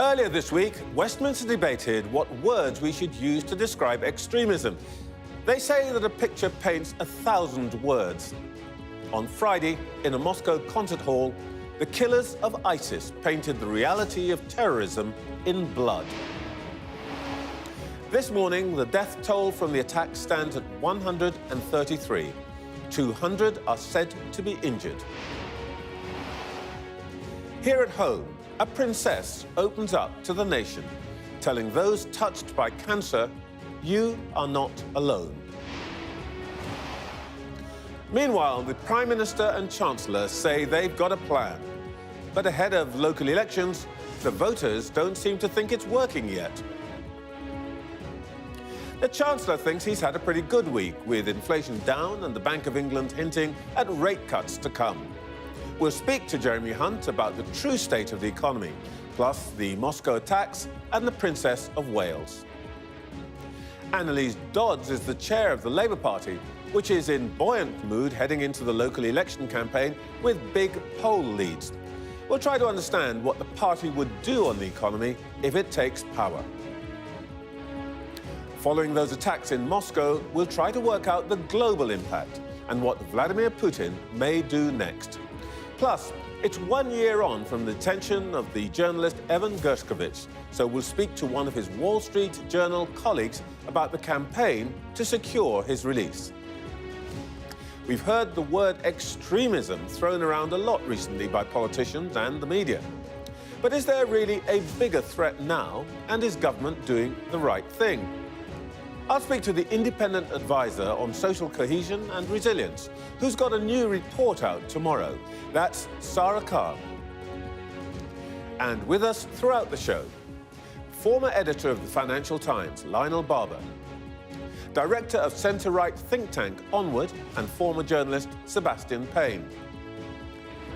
Earlier this week, Westminster debated what words we should use to describe extremism. They say that a picture paints 1,000 words. On Friday, in a Moscow concert hall, the killers of ISIS painted the reality of terrorism in blood. This morning, the death toll from the attack stands at 133. 200 are said to be injured. Here at home, a princess opens up to the nation, telling those touched by cancer, you are not alone. Meanwhile, the Prime Minister and Chancellor say they've got a plan. But ahead of local elections, the voters don't seem to think it's working yet. The Chancellor thinks he's had a pretty good week, with inflation down and the Bank of England hinting at rate cuts to come. We'll speak to Jeremy Hunt about the true state of the economy, plus the Moscow attacks and the Princess of Wales. Anneliese Dodds is the chair of the Labour Party, which is in buoyant mood heading into the local election campaign with big poll leads. We'll try to understand what the party would do on the economy if it takes power. Following those attacks in Moscow, we'll try to work out the global impact and what Vladimir Putin may do next. Plus, it's 1 year on from the detention of the journalist Evan Gershkovich, so we'll speak to one of his Wall Street Journal colleagues about the campaign to secure his release. We've heard the word extremism thrown around a lot recently by politicians and the media. But is there really a bigger threat now, and is government doing the right thing? I'll speak to the independent advisor on social cohesion and resilience, who's got a new report out tomorrow. That's Sara Khan. And with us throughout the show, former editor of the Financial Times, Lionel Barber, director of centre-right think tank Onward and former journalist Sebastian Payne,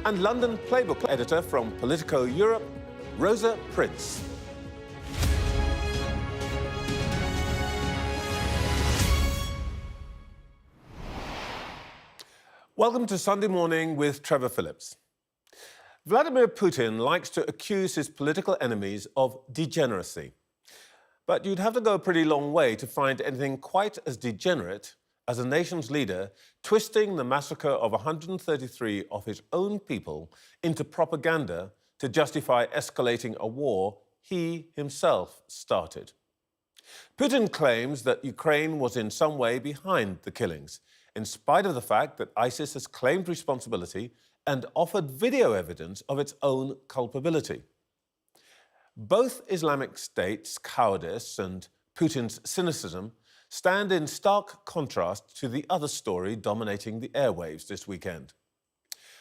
and London playbook editor from Politico Europe, Rosa. Welcome to Sunday Morning with Trevor Phillips. Vladimir Putin likes to accuse his political enemies of degeneracy. But you'd have to go a pretty long way to find anything quite as degenerate as a nation's leader twisting the massacre of 133 of his own people into propaganda to justify escalating a war he himself started. Putin claims that Ukraine was in some way behind the killings, in spite of the fact that ISIS has claimed responsibility and offered video evidence of its own culpability. Both Islamic State's cowardice and Putin's cynicism stand in stark contrast to the other story dominating the airwaves this weekend.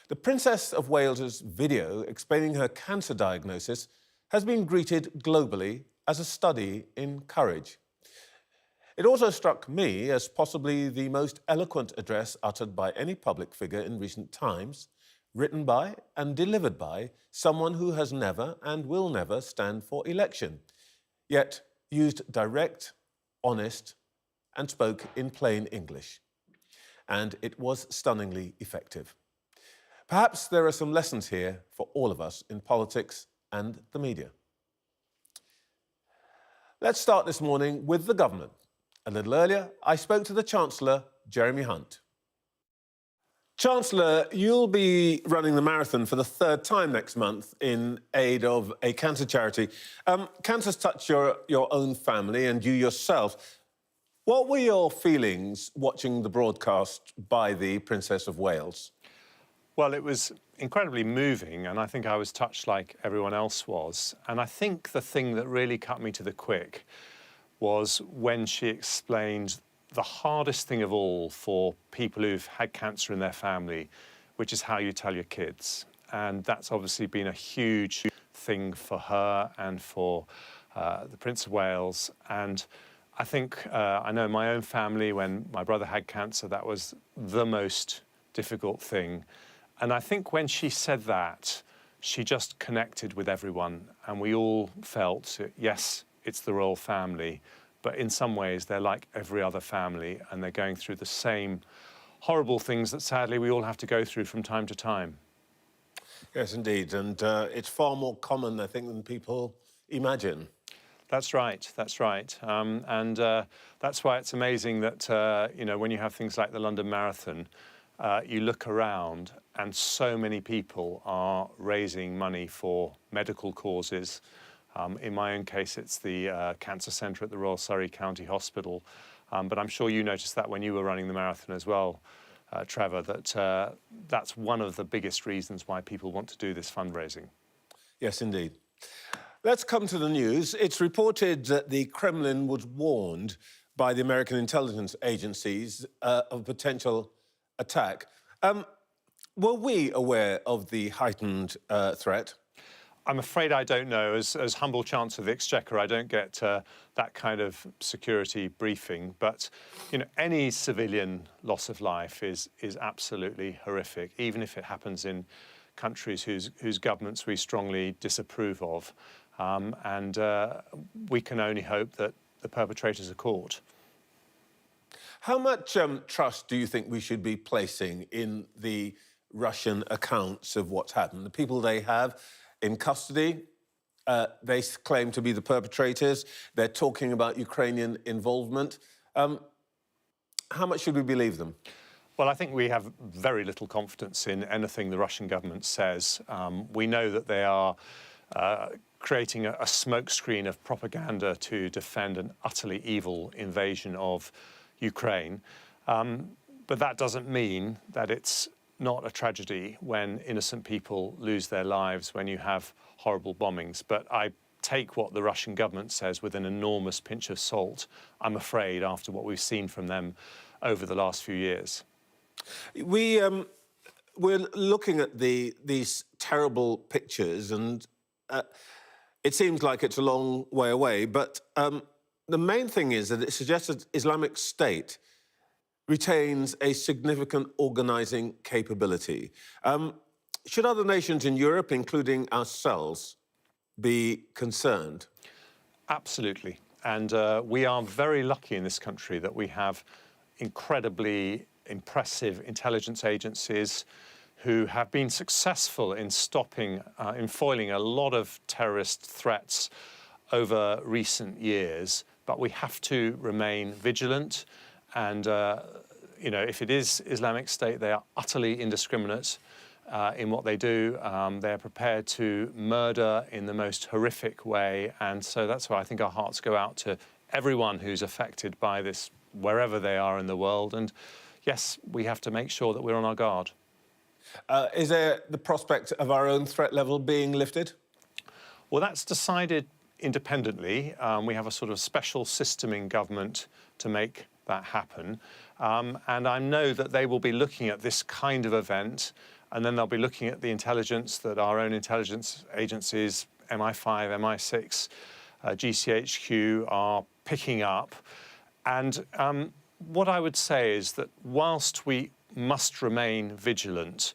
The Princess of Wales's video explaining her cancer diagnosis has been greeted globally as a study in courage. It also struck me as possibly the most eloquent address uttered by any public figure in recent times, written by and delivered by someone who has never and will never stand for election, yet used direct, honest, and spoke in plain English. And it was stunningly effective. Perhaps there are some lessons here for all of us in politics and the media. Let's start this morning with the government. A little earlier, I spoke to the Chancellor, Jeremy Hunt. Chancellor, you'll be running the marathon for the third time next month in aid of a cancer charity. Cancer's touched your own family and you yourself. What were your feelings watching the broadcast by the Princess of Wales? Well, it was incredibly moving, and I think I was touched like everyone else was. And I think the thing that really cut me to the quick was when she explained the hardest thing of all for people who've had cancer in their family, which is how you tell your kids. And that's obviously been a huge thing for her and for the Prince of Wales. And I think, I know in my own family, when my brother had cancer, that was the most difficult thing. And I think when she said that, she just connected with everyone. And we all felt, yes, it's the royal family, but in some ways they're like every other family and they're going through the same horrible things that sadly we all have to go through from time to time. Yes, indeed. And it's far more common, I think, than people imagine. That's right. That's right. That's why it's amazing that, when you have things like the London Marathon, you look around and so many people are raising money for medical causes. In my own case, it's the Cancer Centre at the Royal Surrey County Hospital. But I'm sure you noticed that when you were running the marathon as well, Trevor, that that's one of the biggest reasons why people want to do this fundraising. Yes, indeed. Let's come to the news. It's reported that the Kremlin was warned by the American intelligence agencies of a potential attack. Were we aware of the heightened threat? I'm afraid I don't know. As humble Chancellor of the Exchequer, I don't get that kind of security briefing. But any civilian loss of life is absolutely horrific, even if it happens in countries whose governments we strongly disapprove of. And we can only hope that the perpetrators are caught. How much trust do you think we should be placing in the Russian accounts of what's happened? The people they have in custody, they claim to be the perpetrators. They're talking about Ukrainian involvement. How much should we believe them? Well, I think we have very little confidence in anything the Russian government says. We know that they are creating a smokescreen of propaganda to defend an utterly evil invasion of Ukraine. But that doesn't mean that it's not a tragedy when innocent people lose their lives, when you have horrible bombings. But I take what the Russian government says with an enormous pinch of salt, I'm afraid, after what we've seen from them over the last few years. We're looking at these terrible pictures, and it seems like it's a long way away, but the main thing is that it suggests that Islamic State retains a significant organising capability. Should other nations in Europe, including ourselves, be concerned? Absolutely. And we are very lucky in this country that we have incredibly impressive intelligence agencies who have been successful in in foiling a lot of terrorist threats over recent years. But we have to remain vigilant. And, if it is Islamic State, they are utterly indiscriminate in what they do. They're prepared to murder in the most horrific way. And so that's why I think our hearts go out to everyone who's affected by this, wherever they are in the world. And yes, we have to make sure that we're on our guard. Is there the prospect of our own threat level being lifted? Well, that's decided independently. We have a sort of special system in government to make that happen. And I know that they will be looking at this kind of event, and then they'll be looking at the intelligence that our own intelligence agencies, MI5, MI6, GCHQ, are picking up. And what I would say is that whilst we must remain vigilant,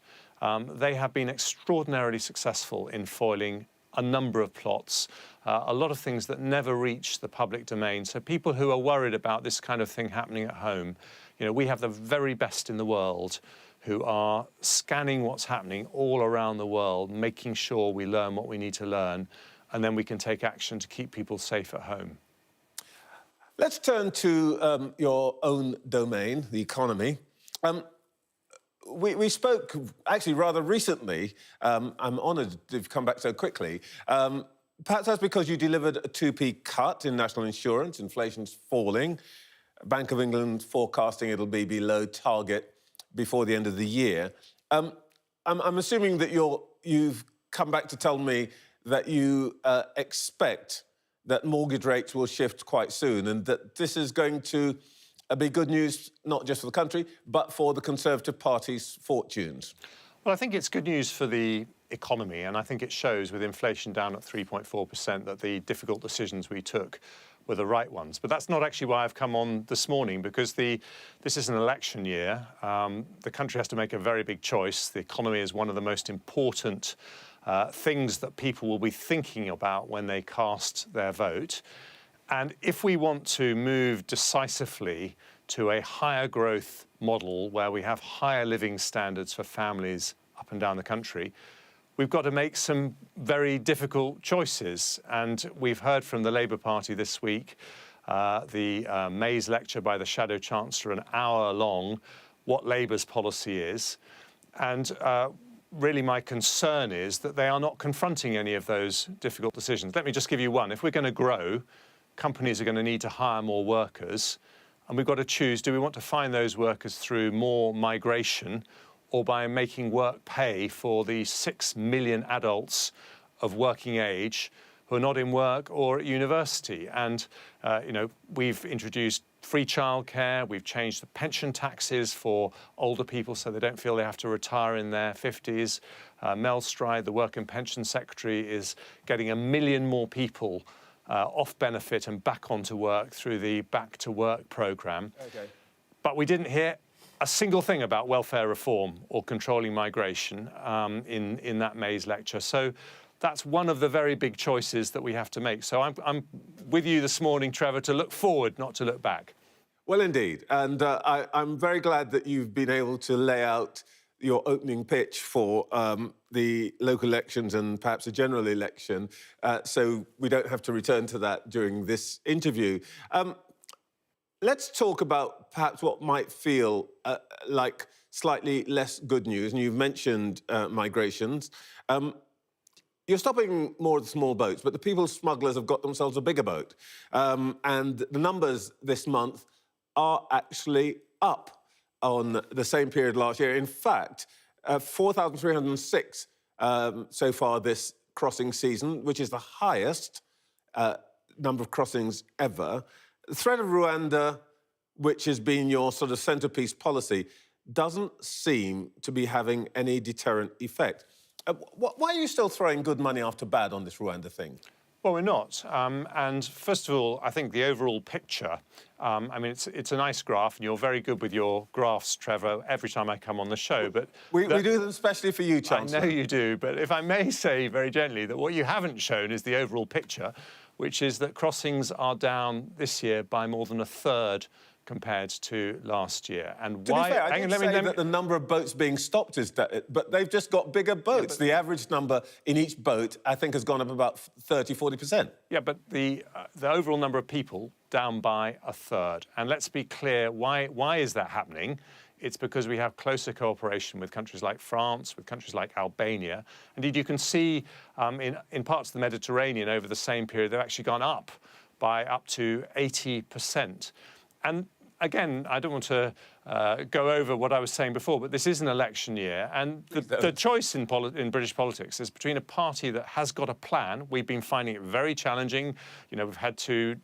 they have been extraordinarily successful in foiling a number of plots, a lot of things that never reach the public domain. So people who are worried about this kind of thing happening at home, we have the very best in the world who are scanning what's happening all around the world, making sure we learn what we need to learn, and then we can take action to keep people safe at home. Let's turn to your own domain, the economy. We spoke actually rather recently. I'm honoured you've come back so quickly. Perhaps that's because you delivered a 2p cut in national insurance. Inflation's falling. Bank of England forecasting it'll be below target before the end of the year. I'm assuming that you've come back to tell me that you expect that mortgage rates will shift quite soon, and that this is going to be good news, not just for the country, but for the Conservative Party's fortunes. Well, I think it's good news for the economy, and I think it shows with inflation down at 3.4% that the difficult decisions we took were the right ones. But that's not actually why I've come on this morning, because this is an election year. The country has to make a very big choice. The economy is one of the most important things that people will be thinking about when they cast their vote. And if we want to move decisively to a higher growth model where we have higher living standards for families up and down the country, we've got to make some very difficult choices. And we've heard from the Labour Party this week, the May's lecture by the Shadow Chancellor, an hour long, what Labour's policy is. And really my concern is that they are not confronting any of those difficult decisions. Let me just give you one. If we're going to grow, companies are going to need to hire more workers. And we've got to choose, do we want to find those workers through more migration or by making work pay for the 6 million adults of working age who are not in work or at university? And, you know, we've introduced free childcare, we've changed the pension taxes for older people so they don't feel they have to retire in their 50s. Mel Stride, the Work and Pension Secretary, is getting 1 million more people off benefit and back onto work through the Back to Work programme. Okay. But we didn't hear a single thing about welfare reform or controlling migration in that May's lecture. So that's one of the very big choices that we have to make. So I'm with you this morning, Trevor, to look forward, not to look back. Well, indeed. And I'm very glad that you've been able to lay out your opening pitch for the local elections and perhaps a general election, so we don't have to return to that during this interview. Let's talk about perhaps what might feel like slightly less good news. And you've mentioned migrations. You're stopping more of the small boats, but the people smugglers have got themselves a bigger boat. And the numbers this month are actually up on the same period last year. In fact, 4,306 so far this crossing season, which is the highest number of crossings ever. The threat of Rwanda, which has been your sort of centrepiece policy, doesn't seem to be having any deterrent effect. Why are you still throwing good money after bad on this Rwanda thing? Well, we're not. And first of all, I think the overall picture, I mean, it's a nice graph, and you're very good with your graphs, Trevor, every time I come on the show. But we do them especially for you, Chancellor. I know you do, but if I may say very gently that what you haven't shown is the overall picture, which is that crossings are down this year by more than 1/3 compared to last year. And to why? Be fair, I didn't say that the number of boats being stopped is that, but they've just got bigger boats. Yeah, the average number in each boat, I think, has gone up about 30–40%. Yeah, but the overall number of people down by 1/3. And let's be clear, why is that happening? It's because we have closer cooperation with countries like France, with countries like Albania. Indeed, you can see in parts of the Mediterranean over the same period, they've actually gone up by up to 80%. And again, I don't want to go over what I was saying before, but this is an election year, and the choice in British politics is between a party that has got a plan. We've been finding it very challenging. You know, we've had to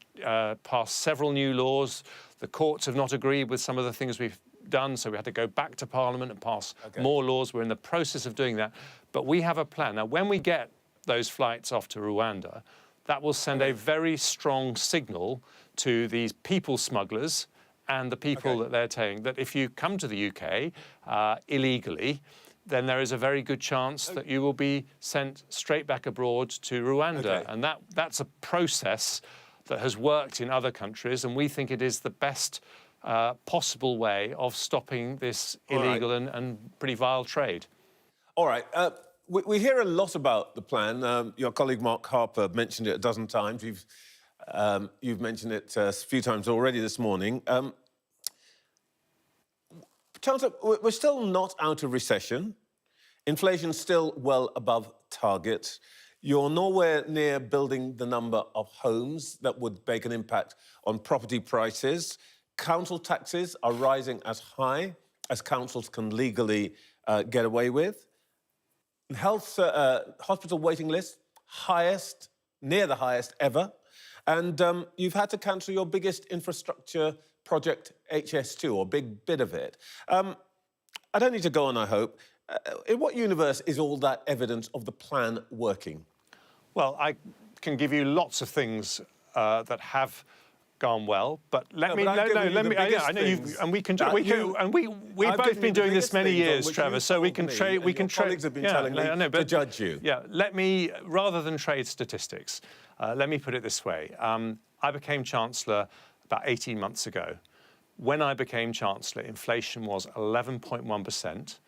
pass several new laws. The courts have not agreed with some of the things we've done, so we had to go back to Parliament and pass more laws. We're in the process of doing that. But we have a plan. Now, when we get those flights off to Rwanda, that will send a very strong signal to these people smugglers and the people that they're taking, that if you come to the UK illegally, then there is a very good chance that you will be sent straight back abroad to Rwanda. And that's a process that has worked in other countries, and we think it is the best possible way of stopping this illegal and pretty vile trade. All right. We hear a lot about the plan. Your colleague Mark Harper mentioned it a dozen times. You've mentioned it a few times already this morning. Chancellor, we're still not out of recession. Inflation's still well above target. You're nowhere near building the number of homes that would make an impact on property prices. Council taxes are rising as high as councils can legally get away with. Hospital waiting list, near the highest ever. And you've had to cancel your biggest infrastructure project, HS2, or big bit of it. I don't need to go on, I hope. In what universe is all that evidence of the plan working? Well, I can give you lots of things that have gone well, but let me. I know you've, and we can. We've both been doing this many years, Trevor. So we can trade. We can trade. Colleagues have been telling me to judge you. Yeah. Let me, rather than trade statistics, let me put it this way. I became Chancellor about 18 months ago. When I became Chancellor, inflation was 11.1%,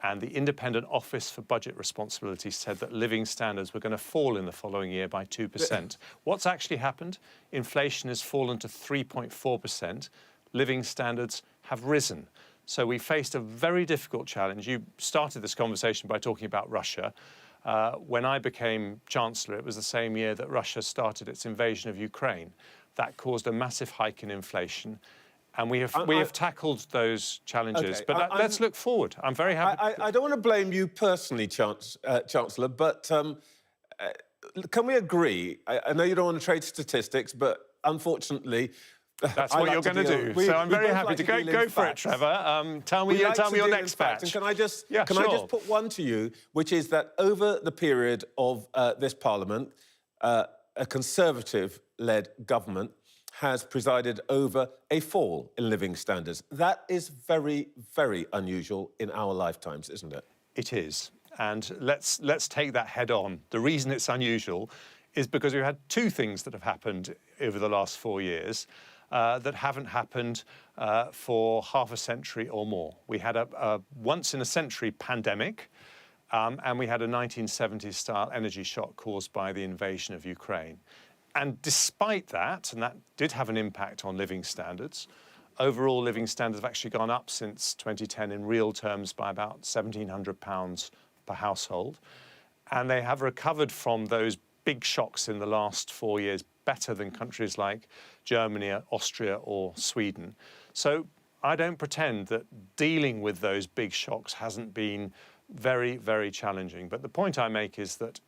And the Independent Office for Budget Responsibility said that living standards were going to fall in the following year by 2%. What's actually happened? Inflation has fallen to 3.4%. Living standards have risen. So we faced a very difficult challenge. You started this conversation by talking about Russia. When I became Chancellor, it was the same year that Russia started its invasion of Ukraine. That caused a massive hike in inflation. And we have tackled those challenges. Okay, But let's look forward. I'm very happy. I don't want to blame you personally, Chancellor, but can we agree? I know you don't want to trade statistics, but unfortunately, that's what you're going to do. So I'm very happy to go for it, Trevor. Tell me your next batch. And can I just put one to you, which is that over the period of this Parliament, a Conservative-led government has presided over a fall in living standards. That is very, very unusual in our lifetimes, isn't it? It is. And let's take that head on. The reason it's unusual is because we've had two things that have happened over the last 4 years that haven't happened for half a century or more. We had a once-in-a-century pandemic, and we had a 1970s-style energy shock caused by the invasion of Ukraine. And despite that, and that did have an impact on living standards, overall living standards have actually gone up since 2010 in real terms by about £1,700 per household. And they have recovered from those big shocks in the last 4 years better than countries like Germany, Austria or Sweden. So I don't pretend that dealing with those big shocks hasn't been very, very challenging. But the point I make is that,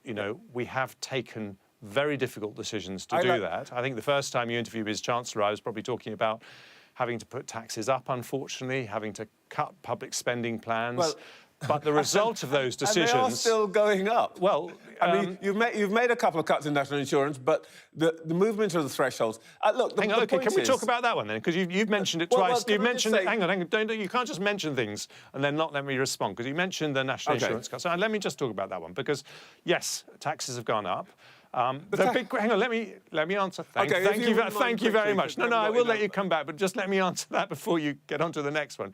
we have taken very difficult decisions to do that. I think the first time you interviewed me as Chancellor, I was probably talking about having to put taxes up, unfortunately, having to cut public spending plans. Well, but the result of those decisions... And they are still going up. Well, I mean, you've made a couple of cuts in national insurance, but the movement of the thresholds... Look, hang on, OK, can we talk about that one then? Because you've mentioned it twice. You've mentioned it. Hang on. You can't just mention things and then not let me respond, because you mentioned the national insurance cuts. So let me just talk about that one, because, yes, taxes have gone up. Hang on, let me answer. Thank you very much. No, I will let you come back, but just let me answer that before you get on to the next one.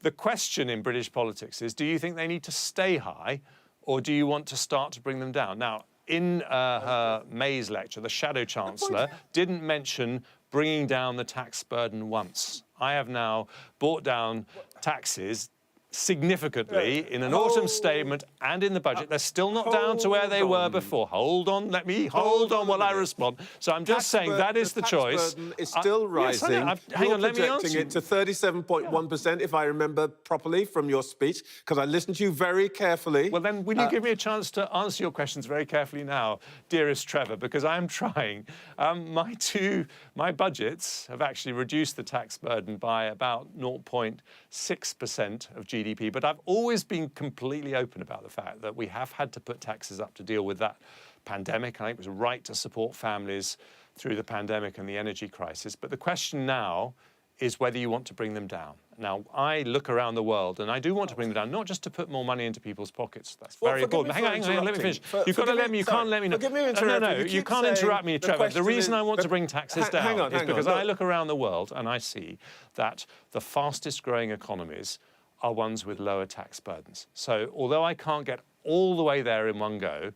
The question in British politics is, do you think they need to stay high, or do you want to start to bring them down? Now, in her May's lecture, the Shadow Chancellor didn't mention bringing down the tax burden once. I have now brought down taxes significantly in an autumn statement and in the budget. They're still not down to where they were before. Hold on while I respond. So I'm just saying that is the choice. The tax burden is still rising. Hang on, let me answer. You're projecting it to 37.1%, if I remember properly from your speech, because I listened to you very carefully. Well, then, will you give me a chance to answer your questions very carefully now, dearest Trevor, because I am trying. My budgets have actually reduced the tax burden by about 0.6% of GDP, but I've always been completely open about the fact that we have had to put taxes up to deal with that pandemic. I think it was right to support families through the pandemic and the energy crisis. But the question now is whether you want to bring them down. Now, I look around the world, and I do want to bring them down, not just to put more money into people's pockets. That's very important. Hang on, let me finish. You've got to let me, you can't let me know. No, you can't interrupt me, Trevor. The reason I want to bring taxes down is because I look around the world and I see that the fastest growing economies are ones with lower tax burdens. So although I can't get all the way there in one go,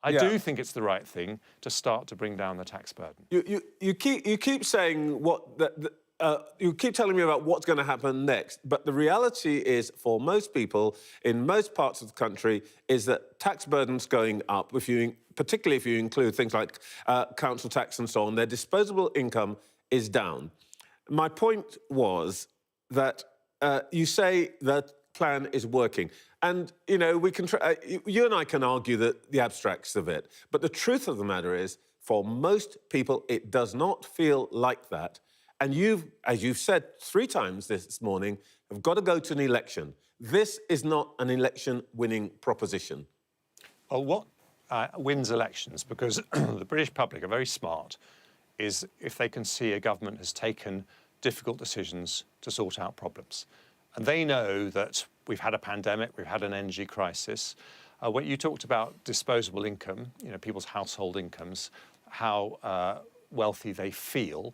I do think it's the right thing to start to bring down the tax burden. You keep saying you keep telling me about what's going to happen next, but the reality is, for most people in most parts of the country, is that tax burden's going up. Particularly if you include things like council tax and so on, their disposable income is down. My point was that you say that plan is working. And, we can you and I can argue the abstracts of it. But the truth of the matter is, for most people, it does not feel like that. And as you've said 3 times this morning, have got to go to an election. This is not an election-winning proposition. Well, what wins elections, because the British public are very smart, is if they can see a government has taken difficult decisions to sort out problems. And they know that we've had a pandemic, we've had an energy crisis. When you talked about disposable income, people's household incomes, how wealthy they feel,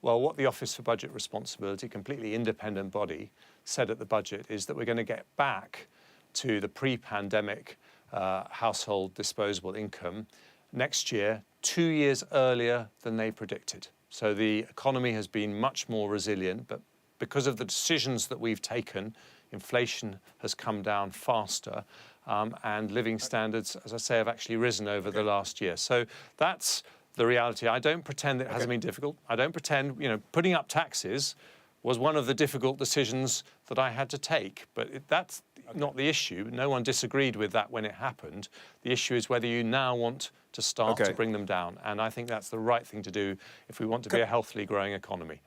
well, what the Office for Budget Responsibility, completely independent body, said at the budget is that we're going to get back to the pre-pandemic household disposable income next year, 2 years earlier than they predicted. So the economy has been much more resilient, but because of the decisions that we've taken, inflation has come down faster, and living standards, as I say, have actually risen over the last year. So that's the reality. I don't pretend that it hasn't been difficult. I don't pretend, putting up taxes was one of the difficult decisions that I had to take. But that's not the issue. No one disagreed with that when it happened. The issue is whether you now want to start to bring them down. And I think that's the right thing to do if we want to be a healthily growing economy.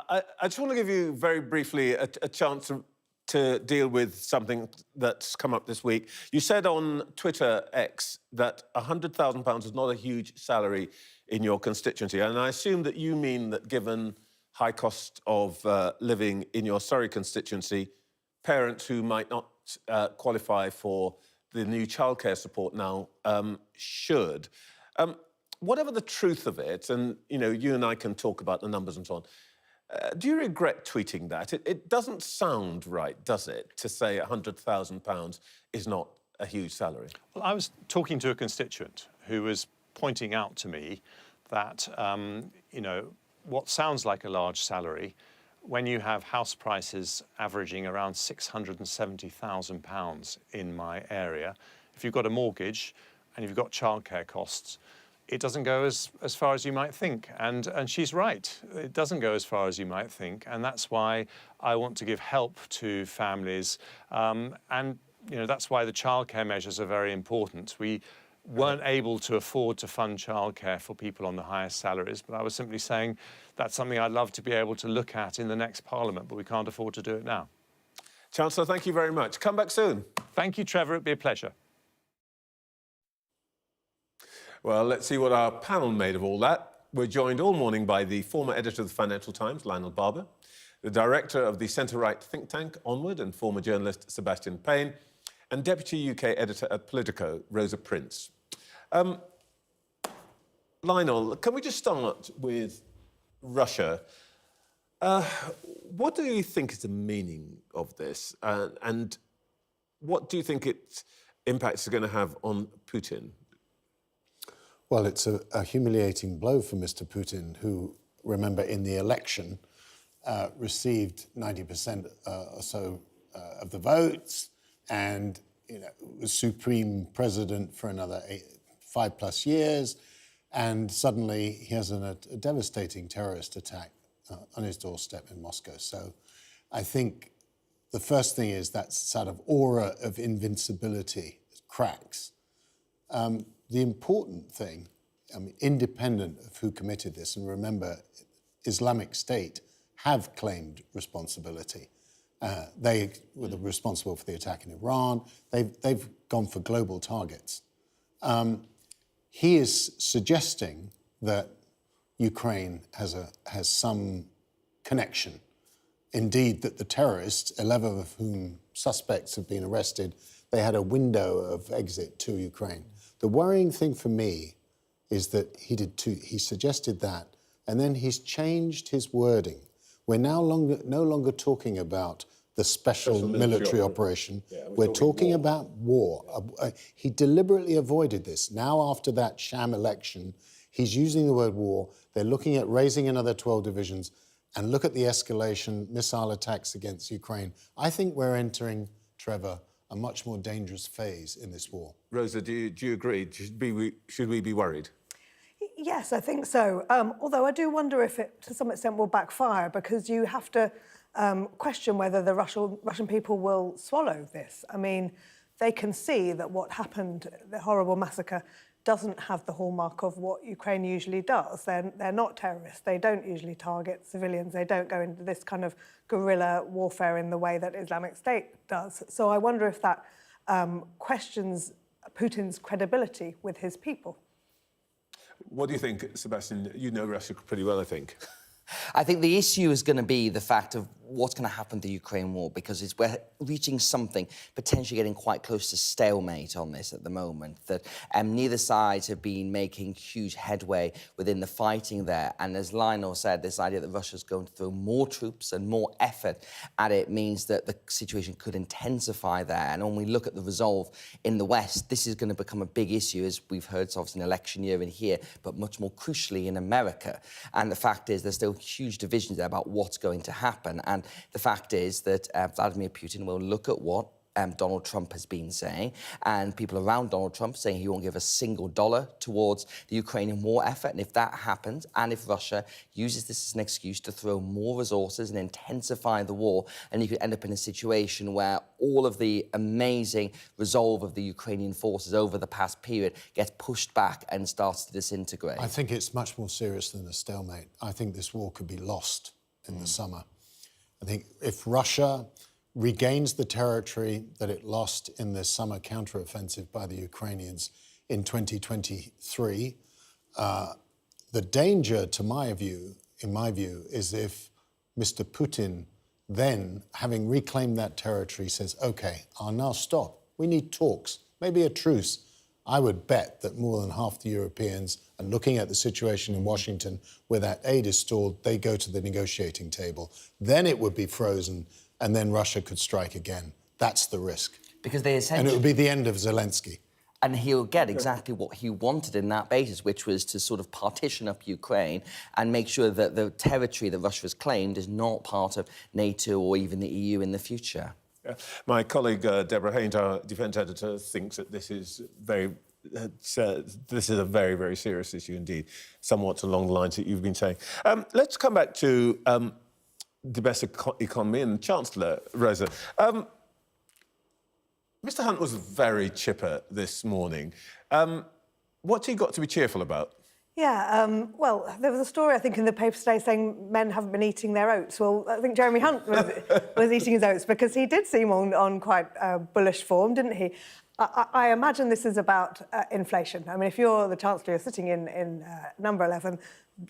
I just want to give you very briefly a chance to deal with something that's come up this week. You said on Twitter X that £100,000 is not a huge salary in your constituency. And I assume that you mean that given high cost of living in your Surrey constituency, parents who might not qualify for the new childcare support now should. Whatever the truth of it, and you and I can talk about the numbers and so on, do you regret tweeting that? It doesn't sound right, does it, to say £100,000 is not a huge salary? Well, I was talking to a constituent who was pointing out to me that, what sounds like a large salary, when you have house prices averaging around £670,000 in my area, if you've got a mortgage and you've got childcare costs, it doesn't go as far as you might think. And she's right. It doesn't go as far as you might think. And that's why I want to give help to families. That's why the childcare measures are very important. We weren't able to afford to fund childcare for people on the highest salaries, but I was simply saying that's something I'd love to be able to look at in the next Parliament, but we can't afford to do it now. Chancellor, thank you very much. Come back soon. Thank you, Trevor. It'd be a pleasure. Well, let's see what our panel made of all that. We're joined all morning by the former editor of the Financial Times, Lionel Barber, the director of the centre-right think tank, Onward, and former journalist Sebastian Payne, and deputy UK editor at Politico, Rosa. Lionel, can we just start with Russia? What do you think is the meaning of this? And what do you think its impacts are going to have on Putin? Well, it's a humiliating blow for Mr. Putin, who, remember, in the election, received 90% or so of the votes and was supreme president for another 5+ years. And suddenly he has a devastating terrorist attack on his doorstep in Moscow. So I think the first thing is that sort of aura of invincibility cracks. The important thing, independent of who committed this, and remember, Islamic State have claimed responsibility. They were responsible for the attack in Iran. They've gone for global targets. He is suggesting that Ukraine has some connection. Indeed, that the terrorists, 11 of whom suspects have been arrested, they had a window of exit to Ukraine. The worrying thing for me is that he suggested that, and then he's changed his wording. We're now no longer talking about the special military operation. We're talking about war. He deliberately avoided this. Now, after that sham election, he's using the word war. They're looking at raising another 12 divisions, and look at the escalation, missile attacks against Ukraine. I think we're entering, Trevor, a much more dangerous phase in this war. Rosa, do you agree? Should we be worried? Yes, I think so. Although I do wonder if it, to some extent, will backfire, because you have to question whether the Russian people will swallow this. I mean, they can see that what happened, the horrible massacre, doesn't have the hallmark of what Ukraine usually does. They're not terrorists. They don't usually target civilians. They don't go into this kind of guerrilla warfare in the way that Islamic State does. So I wonder if that questions Putin's credibility with his people. What do you think, Sebastian? You know Russia pretty well, I think. I think the issue is going to be the fact of what's going to happen to the Ukraine war, because we're reaching something, potentially getting quite close to stalemate on this at the moment, that neither sides have been making huge headway within the fighting there. And as Lionel said, this idea that Russia's going to throw more troops and more effort at it means that the situation could intensify there. And when we look at the resolve in the West, this is going to become a big issue, as we've heard. It's obviously an election year in here, but much more crucially in America. And the fact is there's still huge divisions there about what's going to happen. And the fact is that Vladimir Putin will look at what Donald Trump has been saying, and people around Donald Trump saying he won't give a single dollar towards the Ukrainian war effort. And if that happens, and if Russia uses this as an excuse to throw more resources and intensify the war, and you could end up in a situation where all of the amazing resolve of the Ukrainian forces over the past period gets pushed back and starts to disintegrate. I think it's much more serious than a stalemate. I think this war could be lost in the summer. I think if Russia regains the territory that it lost in the summer counteroffensive by the Ukrainians in 2023, the danger, in my view, is if Mr. Putin then, having reclaimed that territory, says, OK, I'll now stop. We need talks, maybe a truce. I would bet that more than half the Europeans, and looking at the situation in Washington where that aid is stalled, they go to the negotiating table. Then it would be frozen, and then Russia could strike again. That's the risk. Because they essentially... And it would be the end of Zelensky. And he'll get exactly what he wanted in that basis, which was to sort of partition up Ukraine and make sure that the territory that Russia has claimed is not part of NATO or even the EU in the future. Yeah. My colleague Deborah Haynes, our defence editor, thinks that this is a very, very serious issue indeed, somewhat along the lines that you've been saying. Let's come back to domestic economy and Chancellor, Rosa. Mr Hunt was very chipper this morning. What's he got to be cheerful about? Yeah, well, there was a story, I think, in the paper today saying men haven't been eating their oats. Well, I think Jeremy Hunt was eating his oats, because he did seem on quite bullish form, didn't he? I imagine this is about inflation. I mean, if you're the Chancellor, you're sitting in number 11,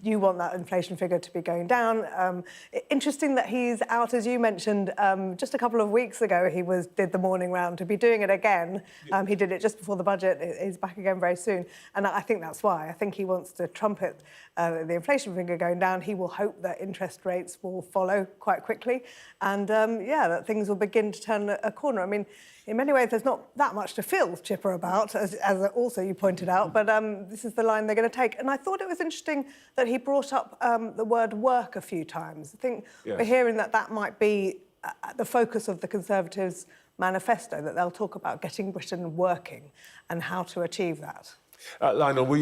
you want that inflation figure to be going down. Interesting that he's out, as you mentioned, just a couple of weeks ago, he did the morning round. To be doing it again, he did it just before the budget. He's back again very soon. And I think that's why. I think he wants to trumpet the inflation figure going down. He will hope that interest rates will follow quite quickly. And, yeah, that things will begin to turn a corner. I mean, in many ways, there's not that much to feel chipper about, as also you pointed out, but this is the line they're going to take. And I thought it was interesting that he brought up the word work a few times. I think we're hearing that might be the focus of the Conservatives' manifesto, that they'll talk about getting Britain working and how to achieve that. Lionel, were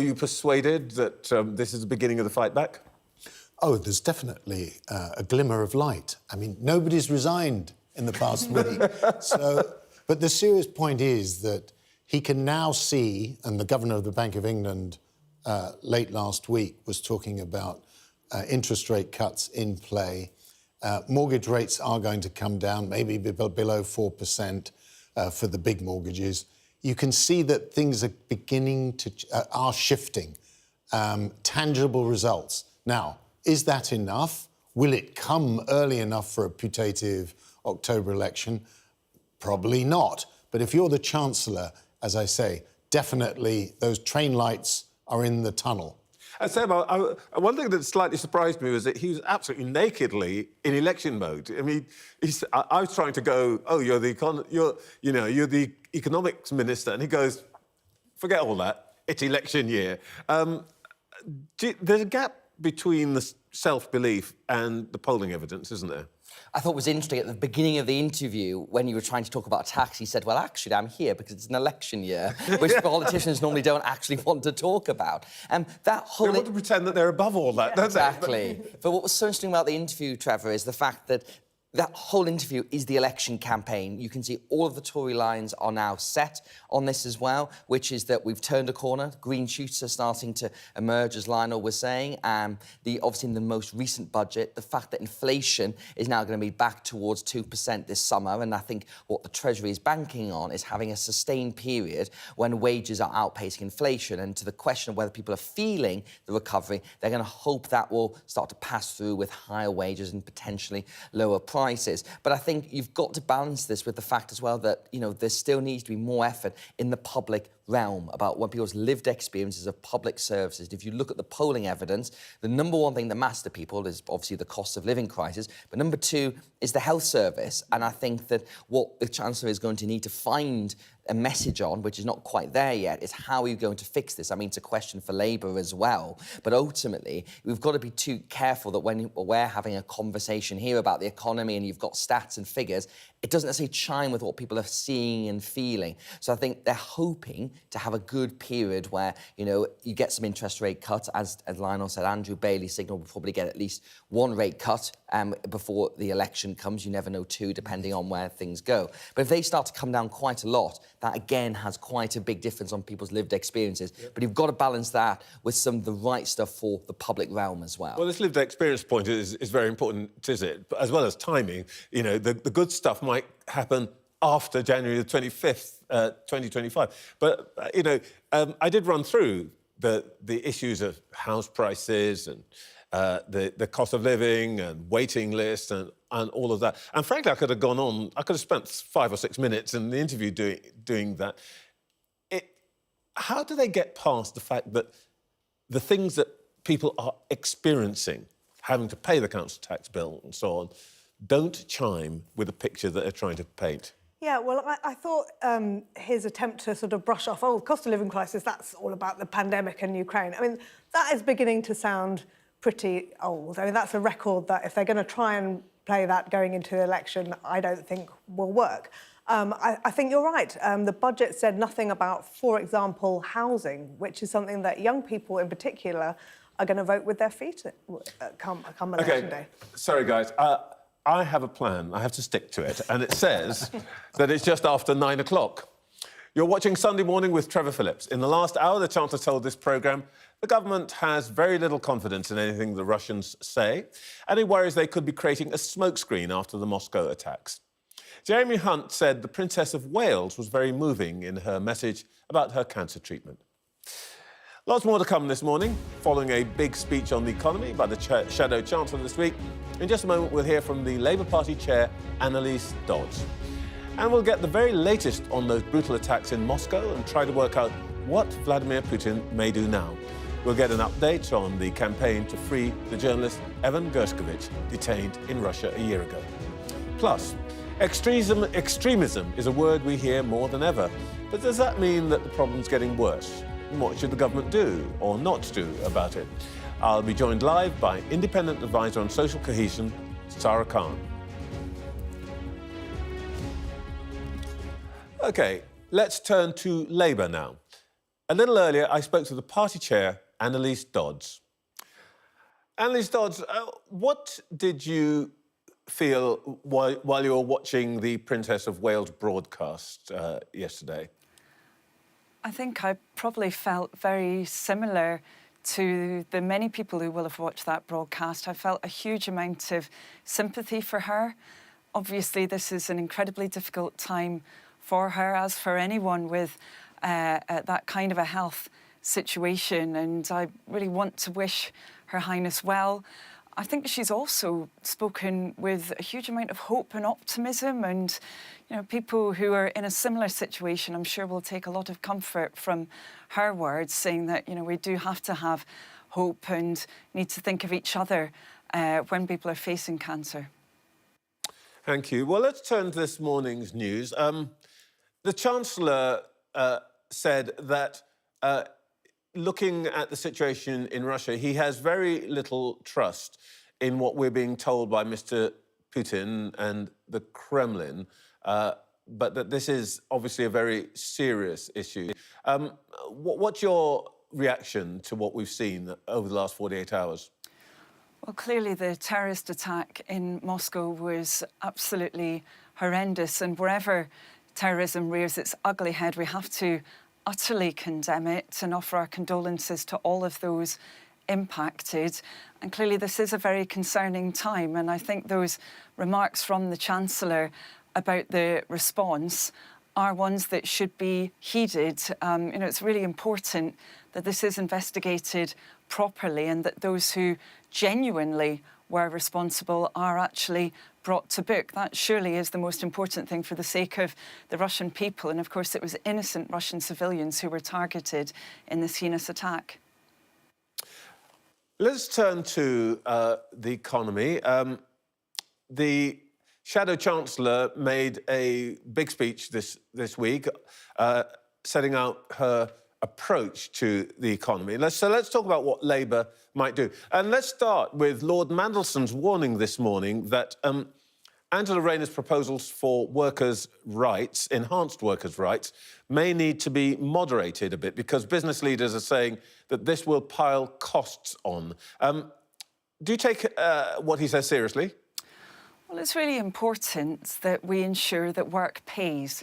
you persuaded that this is the beginning of the fight back? Oh, there's definitely a glimmer of light. I mean, nobody's resigned in the past week. But the serious point is that he can now see, and the Governor of the Bank of England late last week was talking about interest rate cuts in play. Mortgage rates are going to come down, maybe below 4% for the big mortgages. You can see that things are beginning to, are shifting, tangible results. Now, is that enough? Will it come early enough for a putative October election? Probably not. But if you're the Chancellor, as I say, definitely those train lights are in the tunnel. And Seb, one thing that slightly surprised me was that he was absolutely nakedly in election mode. I mean, I was trying to go, oh, you're the economics minister, and he goes, forget all that. It's election year. There's a gap between the self-belief and the polling evidence, isn't there? I thought it was interesting at the beginning of the interview, when you were trying to talk about tax, he said, well, actually, I'm here because it's an election year, which politicians normally don't actually want to talk about. That whole... They want to pretend that they're above all that, don't exactly. But what was so interesting about the interview, Trevor, is the fact that that whole interview is the election campaign. You can see all of the Tory lines are now set on this as well, which is that we've turned a corner. Green shoots are starting to emerge, as Lionel was saying. Obviously, in the most recent budget, the fact that inflation is now going to be back towards 2% this summer, and I think what the Treasury is banking on is having a sustained period when wages are outpacing inflation. And to the question of whether people are feeling the recovery, they're going to hope that will start to pass through with higher wages and potentially lower prices. But I think you've got to balance this with the fact as well that, you know, there still needs to be more effort in the public realm about what people's lived experiences of public services. If you look at the polling evidence, the number one thing that matters to people is obviously the cost of living crisis, but number two is the health service. And I think that what the Chancellor is going to need to find a message on, which is not quite there yet, is how are you going to fix this? I mean, it's a question for Labour as well. But ultimately, we've got to be too careful that when we're having a conversation here about the economy and you've got stats and figures, it doesn't necessarily chime with what people are seeing and feeling. So I think they're hoping to have a good period where, you know, you get some interest rate cuts. As Lionel said, Andrew Bailey signalled we'll probably get at least one rate cut before the election comes. You never know, two, depending on where things go. But if they start to come down quite a lot, that again has quite a big difference on people's lived experiences. Yep. But you've got to balance that with some of the right stuff for the public realm as well. Well, this lived experience point is very important, is it? But as well as timing, you know, the good stuff might happen after January the 25th, 2025. But, you know, I did run through the issues of house prices and the cost of living and waiting lists and all of that. And frankly, I could have gone on, I could have spent 5 or 6 minutes in the interview doing that. How do they get past the fact that the things that people are experiencing, having to pay the council tax bill and so on, don't chime with the picture that they're trying to paint? Yeah, well, I thought his attempt to sort of brush off, the cost of living crisis, that's all about the pandemic and Ukraine. I mean, that is beginning to sound pretty old. I mean, that's a record that if they're going to try and play that going into the election, I don't think will work. I think you're right. The budget said nothing about, for example, housing, which is something that young people in particular are going to vote with their feet come election day. Sorry, guys. I have a plan. I have to stick to it. And it says that it's just after 9 o'clock. You're watching Sunday Morning with Trevor Phillips. In the last hour, the Chancellor told this programme the government has very little confidence in anything the Russians say, and he worries they could be creating a smokescreen after the Moscow attacks. Jeremy Hunt said the Princess of Wales was very moving in her message about her cancer treatment. Lots more to come this morning, following a big speech on the economy by the Shadow Chancellor this week. In just a moment, we'll hear from the Labour Party chair, Anneliese Dodds. And we'll get the very latest on those brutal attacks in Moscow and try to work out what Vladimir Putin may do now. We'll get an update on the campaign to free the journalist Evan Gershkovich, detained in Russia a year ago. Plus, extremism is a word we hear more than ever. But does that mean that the problem's getting worse? And what should the government do or not do about it? I'll be joined live by Independent Advisor on Social Cohesion, Sara Khan. OK, let's turn to Labour now. A little earlier, I spoke to the party chair, Anneliese Dodds. Anneliese Dodds, what did you feel while you were watching the Princess of Wales broadcast yesterday? I think I probably felt very similar to the many people who will have watched that broadcast. I felt a huge amount of sympathy for her. Obviously, this is an incredibly difficult time for her, as for anyone with that kind of a health situation, and I really want to wish Her Highness well. I think she's also spoken with a huge amount of hope and optimism, and you know, people who are in a similar situation, I'm sure, will take a lot of comfort from her words, saying that, you know, we do have to have hope and need to think of each other when people are facing cancer. Thank you. Well, let's turn to this morning's news. The Chancellor said that looking at the situation in Russia, he has very little trust in what we're being told by Mr. Putin and the Kremlin, but that this is obviously a very serious issue. What's your reaction to what we've seen over the last 48 hours? Well, clearly the terrorist attack in Moscow was absolutely horrendous, and wherever terrorism rears its ugly head, we have to utterly condemn it and offer our condolences to all of those impacted. And clearly this is a very concerning time, and I think those remarks from the Chancellor about the response are ones that should be heeded. It's really important that this is investigated properly and that those who genuinely were responsible are actually brought to book. That surely is the most important thing for the sake of the Russian people. And of course, it was innocent Russian civilians who were targeted in this heinous attack. Let's turn to the economy. The Shadow Chancellor made a big speech this week, setting out her approach to the economy. So let's talk about what Labour might do. And let's start with Lord Mandelson's warning this morning that Angela Rayner's proposals for workers' rights, enhanced workers' rights, may need to be moderated a bit because business leaders are saying that this will pile costs on. Do you take what he says seriously? Well, it's really important that we ensure that work pays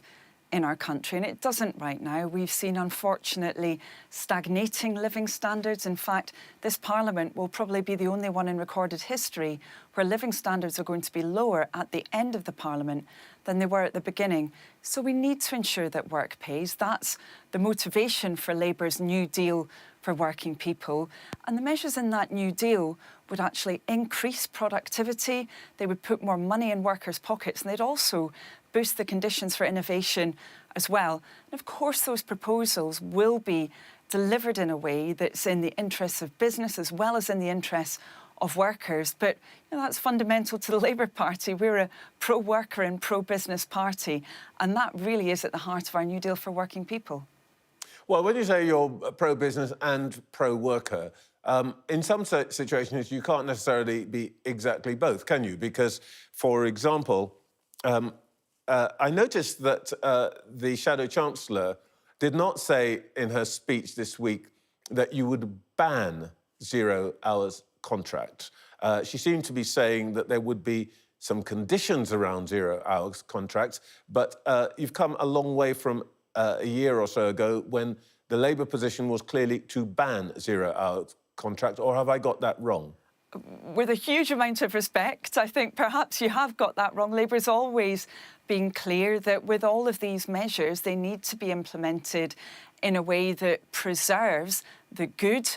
in our country, and it doesn't right now. We've seen, unfortunately, stagnating living standards. In fact, this Parliament will probably be the only one in recorded history where living standards are going to be lower at the end of the Parliament than they were at the beginning. So we need to ensure that work pays. That's the motivation for Labour's New Deal for working people. And the measures in that New Deal would actually increase productivity. They would put more money in workers' pockets, and they'd also boost the conditions for innovation as well. And of course, those proposals will be delivered in a way that's in the interests of business as well as in the interests of workers. But that's fundamental to the Labour Party. We're a pro-worker and pro-business party, and that really is at the heart of our New Deal for working people. Well, when you say you're pro-business and pro-worker, in some situations you can't necessarily be exactly both, can you? Because, for example, I noticed that the Shadow Chancellor did not say in her speech this week that you would ban 0 hours contracts. She seemed to be saying that there would be some conditions around 0 hours contracts, but you've come a long way from a year or so ago when the Labour position was clearly to ban 0 hours contracts, or have I got that wrong? With a huge amount of respect, I think perhaps you have got that wrong. Labour's always been clear that with all of these measures, they need to be implemented in a way that preserves the good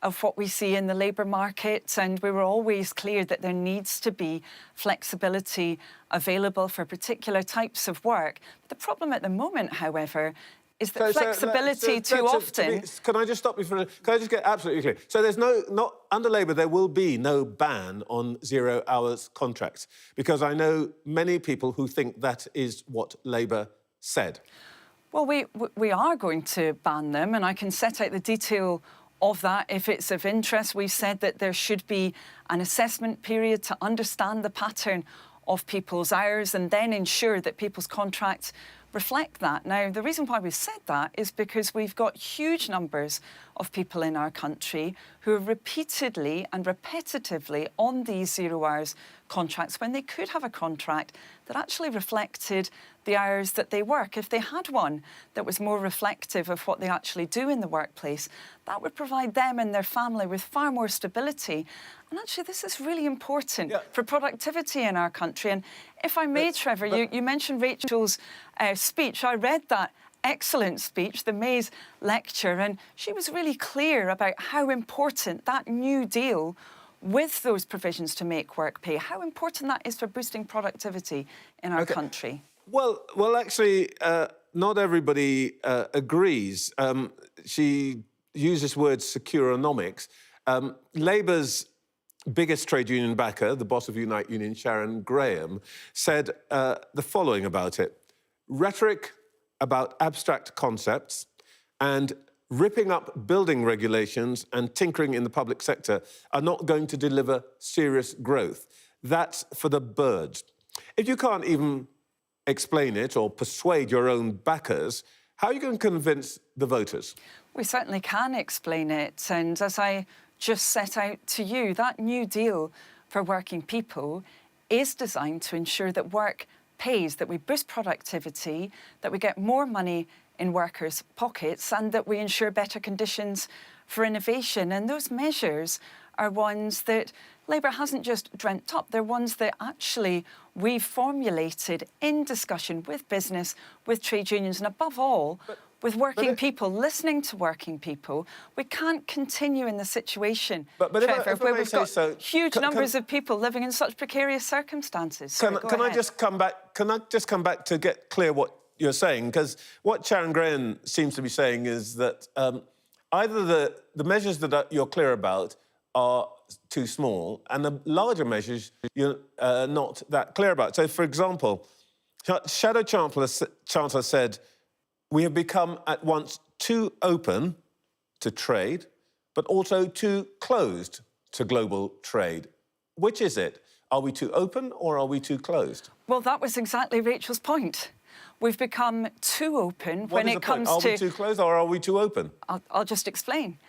of what we see in the labour market. And we were always clear that there needs to be flexibility available for particular types of work. But the problem at the moment, however, is that flexibility too often... Can I just stop you for a... Can I just get absolutely clear? So there's not under Labour, there will be no ban on 0 hours contracts, because I know many people who think that is what Labour said. Well, we are going to ban them, and I can set out the detail of that if it's of interest. We've said that there should be an assessment period to understand the pattern of people's hours and then ensure that people's contracts reflect that. Now, the reason why we've said that is because we've got huge numbers of people in our country who are repeatedly and repetitively on these 0 hours contracts when they could have a contract that actually reflected the hours that they work. If they had one that was more reflective of what they actually do in the workplace, that would provide them and their family with far more stability. And actually, this is really important for productivity in our country. And if I may, Trevor, you mentioned Rachel's speech. I read that excellent speech, the May's lecture, and she was really clear about how important that New Deal with those provisions to make work pay, how important that is for boosting productivity in our country. Well, actually, not everybody agrees. She uses words securonomics. Labour's biggest trade union backer, the boss of Unite Union, Sharon Graham, said the following about it: rhetoric about abstract concepts and ripping up building regulations and tinkering in the public sector are not going to deliver serious growth. That's for the birds. If you can't even explain it or persuade your own backers, how are you going to convince the voters? We certainly can explain it. And as I just set out to you. That New Deal for working people is designed to ensure that work pays, that we boost productivity, that we get more money in workers' pockets, and that we ensure better conditions for innovation. And those measures are ones that Labour hasn't just dreamt up. They're ones that actually we've formulated in discussion with business, with trade unions, and above all, with working people, listening to working people. We can't continue in the situation, Trevor, where we've got huge numbers of people living in such precarious circumstances. Can I just come back? Can I just come back to get clear what you're saying? Because what Sharon Graham seems to be saying is that either the measures that you're clear about are too small, and the larger measures you're not that clear about. So, for example, Shadow Chancellor said, we have become at once too open to trade, but also too closed to global trade. Which is it? Are we too open or are we too closed? Well, that was exactly Rachel's point. We've become too open when it comes to... Are we too closed or are we too open? I'll just explain.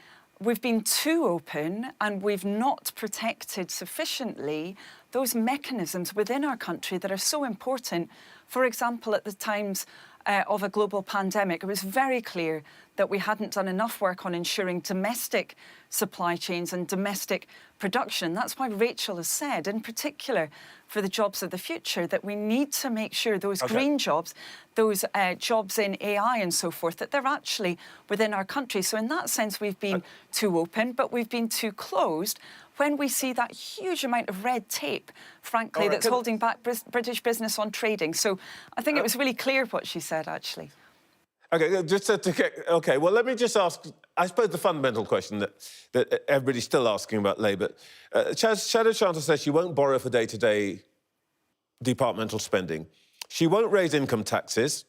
We've been too open and we've not protected sufficiently those mechanisms within our country that are so important. For example, at the times of a global pandemic, it was very clear that we hadn't done enough work on ensuring domestic supply chains and domestic production. That's why Rachel has said, in particular, for the jobs of the future, that we need to make sure those green jobs, those jobs in AI and so forth, that they're actually within our country. So in that sense, we've been too open, but we've been too closed when we see that huge amount of red tape, frankly, that's holding back British business on trading. So I think it was really clear what she said, actually. OK, just to get... OK, well, let me just ask, I suppose, the fundamental question that everybody's still asking about Labour. Shadow Chancellor says she won't borrow for day-to-day departmental spending. She won't raise income taxes.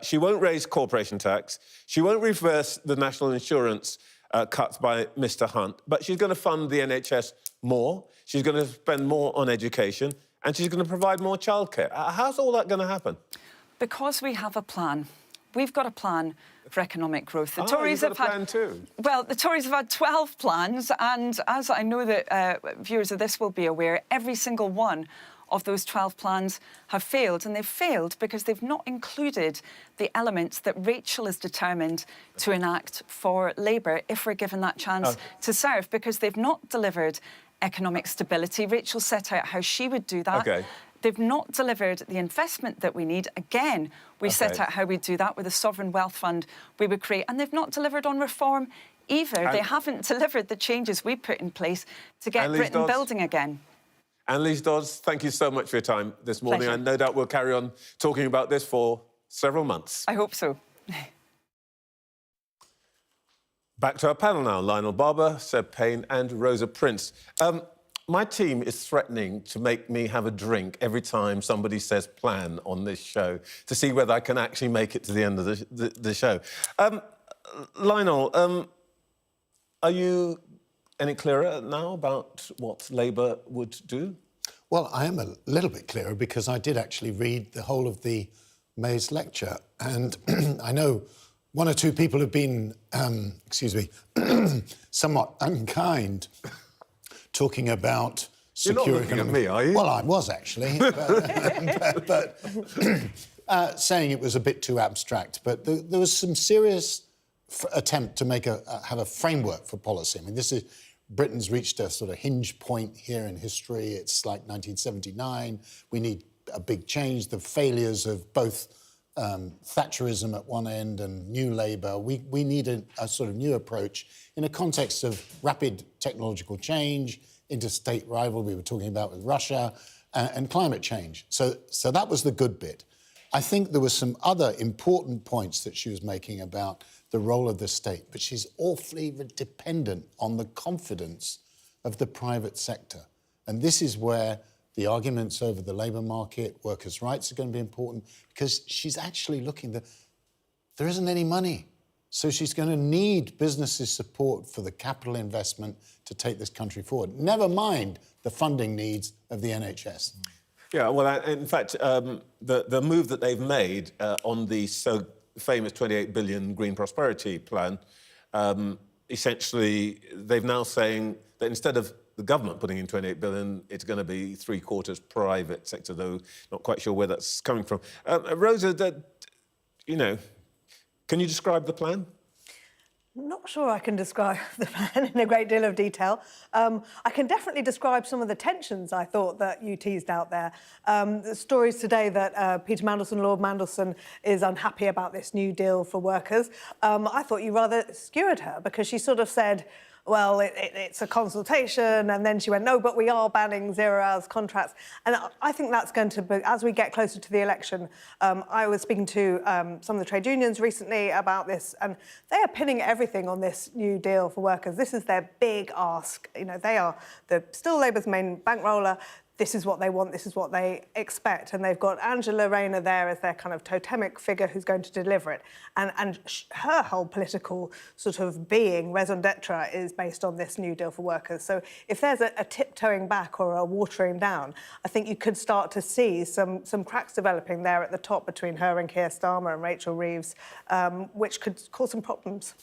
She won't raise corporation tax. She won't reverse the national insurance cuts by Mr Hunt, but she's going to fund the NHS more, she's going to spend more on education, and she's going to provide more childcare. How's all that going to happen? Because we have a plan. We've got a plan for economic growth. The Tories have had a plan too. Well, the Tories have had 12 plans, and as I know that viewers of this will be aware, every single one of those 12 plans have failed, and they've failed because they've not included the elements that Rachel is determined to enact for Labour if we're given that chance to serve, because they've not delivered economic stability. Rachel set out how she would do that. OK. They've not delivered the investment that we need. Again, we set out how we do that with a sovereign wealth fund we would create, and they've not delivered on reform either. They haven't delivered the changes we put in place to get Britain building again. Anneliese Dodds, thank you so much for your time this morning. Pleasure. And no doubt we'll carry on talking about this for several months. I hope so. Back to our panel now. Lionel Barber, Seb Payne and Rosa Prince. My team is threatening to make me have a drink every time somebody says plan on this show to see whether I can actually make it to the end of the show. Lionel, are you any clearer now about what Labour would do? Well, I am a little bit clearer because I did actually read the whole of the May's lecture, and I know one or two people have been, somewhat unkind, talking about secure You're not looking at me, are you? Well, I was actually, but saying it was a bit too abstract. But there was some serious attempt to make have a framework for policy. I mean, Britain's reached a sort of hinge point here in history. It's like 1979. We need a big change. The failures of both Thatcherism at one end and New Labour. We need a sort of new approach in a context of rapid technological change, interstate rivalry we were talking about with Russia, and climate change. So that was the good bit. I think there were some other important points that she was making about the role of the state, but she's awfully dependent on the confidence of the private sector. And this is where the arguments over the labour market, workers' rights are going to be important, because she's actually looking that there isn't any money. So she's going to need businesses' support for the capital investment to take this country forward, never mind the funding needs of the NHS. Yeah, well, in fact, the move that they've made on the so famous 28 billion Green Prosperity Plan essentially, they've now saying that instead of the government putting in 28 billion, it's going to be 3/4 private sector, though not quite sure where that's coming from. Rosa, can you describe the plan? Not sure I can describe the plan in a great deal of detail. I can definitely describe some of the tensions I thought that you teased out there. The stories today that Peter Mandelson, Lord Mandelson, is unhappy about this new deal for workers. I thought you rather skewered her because she sort of said, well, it's a consultation, and then she went, no, but we are banning 0 hours contracts. And I think that's going to be, as we get closer to the election, I was speaking to some of the trade unions recently about this, and they are pinning everything on this new deal for workers. This is their big ask. You know, they are still Labour's main bankroller. This is what they want, this is what they expect. And they've got Angela Rayner there as their kind of totemic figure who's going to deliver it. And her whole political sort of being, raison d'etre, is based on this new deal for workers. So if there's a tiptoeing back or a watering down, I think you could start to see some cracks developing there at the top between her and Keir Starmer and Rachel Reeves, which could cause some problems.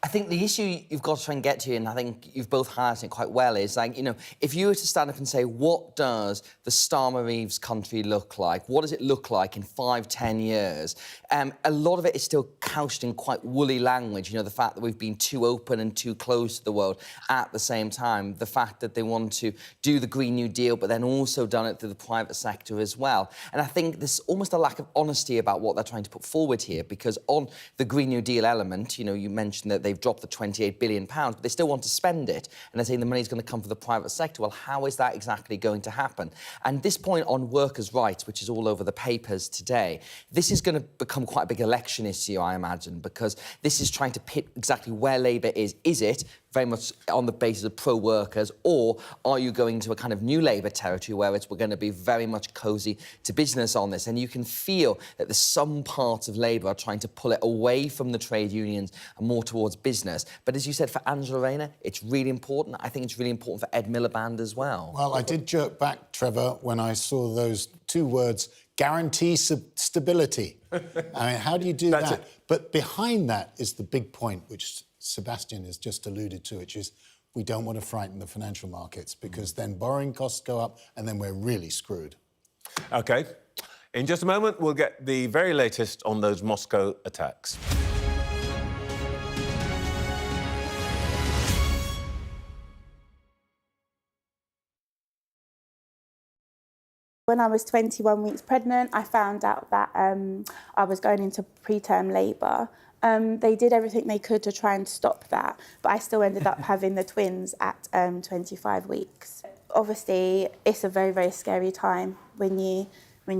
I think the issue you've got to try and get to, and I think you've both highlighted it quite well, is like, you know, if you were to stand up and say, what does the Starmer-Reeves country look like? What does it look like in 5, 10 years? A lot of it is still couched in quite woolly language. You know, the fact that we've been too open and too close to the world at the same time. The fact that they want to do the Green New Deal, but then also done it through the private sector as well. And I think there's almost a lack of honesty about what they're trying to put forward here, because on the Green New Deal element, you know, you mentioned that they've dropped the £28 billion, but they still want to spend it. And they're saying the money's going to come from the private sector. Well, how is that exactly going to happen? And this point on workers' rights, which is all over the papers today, this is going to become quite a big election issue, I imagine, because this is trying to pit exactly where Labour is. Is it very much on the basis of pro-workers, or are you going to a kind of new Labour territory where we're going to be very much cosy to business on this? And you can feel that there's some parts of Labour are trying to pull it away from the trade unions and more towards business. But as you said, for Angela Rayner, it's really important. I think it's really important for Ed Miliband as well. Well, I did jerk back, Trevor, when I saw those two words, guarantee stability. I mean, how do you do that? It. But behind that is the big point, which Sebastian has just alluded to, which is we don't want to frighten the financial markets, because then borrowing costs go up and then we're really screwed. OK. In just a moment, we'll get the very latest on those Moscow attacks. When I was 21 weeks pregnant, I found out that I was going into preterm labour. They did everything they could to try and stop that, but I still ended up having the twins at 25 weeks. Obviously, it's a very, very scary time when you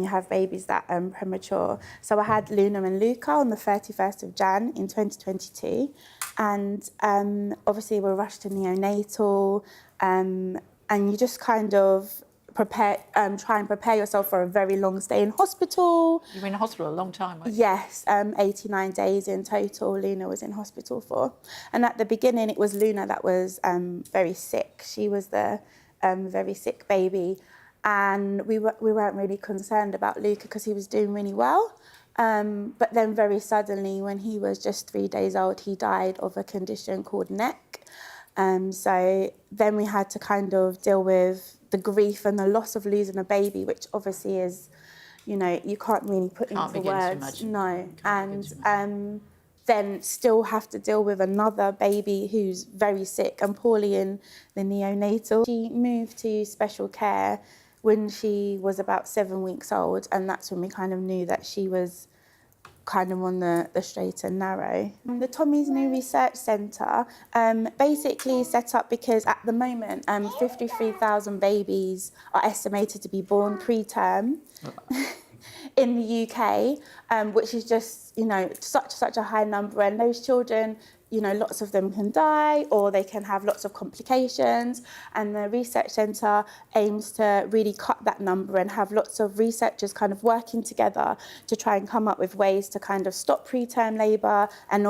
have babies that premature. So I had Luna and Luca on the 31st of Jan in 2022, and obviously we're rushed to neonatal, and you just kind of try and prepare yourself for a very long stay in hospital. You were in hospital a long time, weren't you? Yes, 89 days in total Luna was in hospital for. And at the beginning, it was Luna that was very sick. She was the very sick baby. And we weren't really concerned about Luca because he was doing really well. But then very suddenly, when he was just 3 days old, he died of a condition called neck. So then we had to kind of deal with the grief and the loss of losing a baby, which obviously is, you know, you can't really put into words. No, and then still have to deal with another baby who's very sick and poorly in the neonatal. She moved to special care when she was about 7 weeks old, and that's when we kind of knew that she was kind of on the straight and narrow. The Tommy's New Research Centre basically set up because at the moment 53,000 babies are estimated to be born preterm in the UK, which is just, you know, such a high number. And those children, you know, lots of them can die or they can have lots of complications. And the research centre aims to really cut that number and have lots of researchers kind of working together to try and come up with ways to kind of stop preterm labour and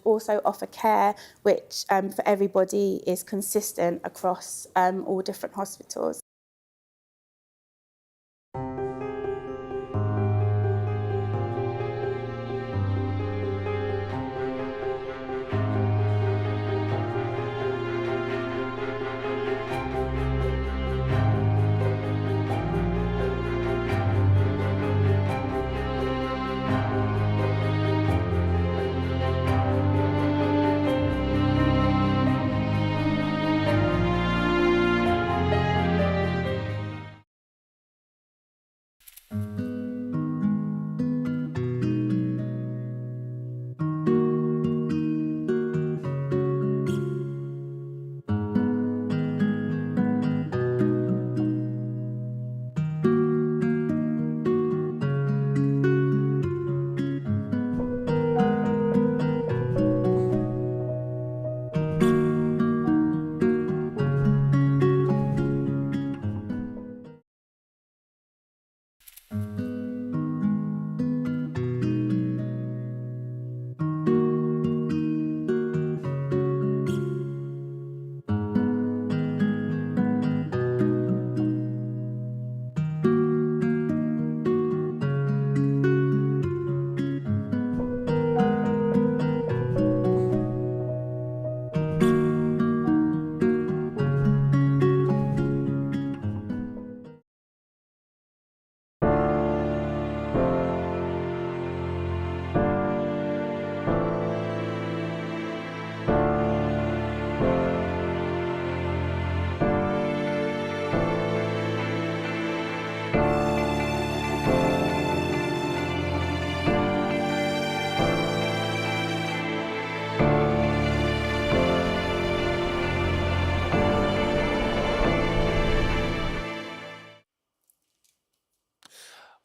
also offer care which for everybody is consistent across all different hospitals.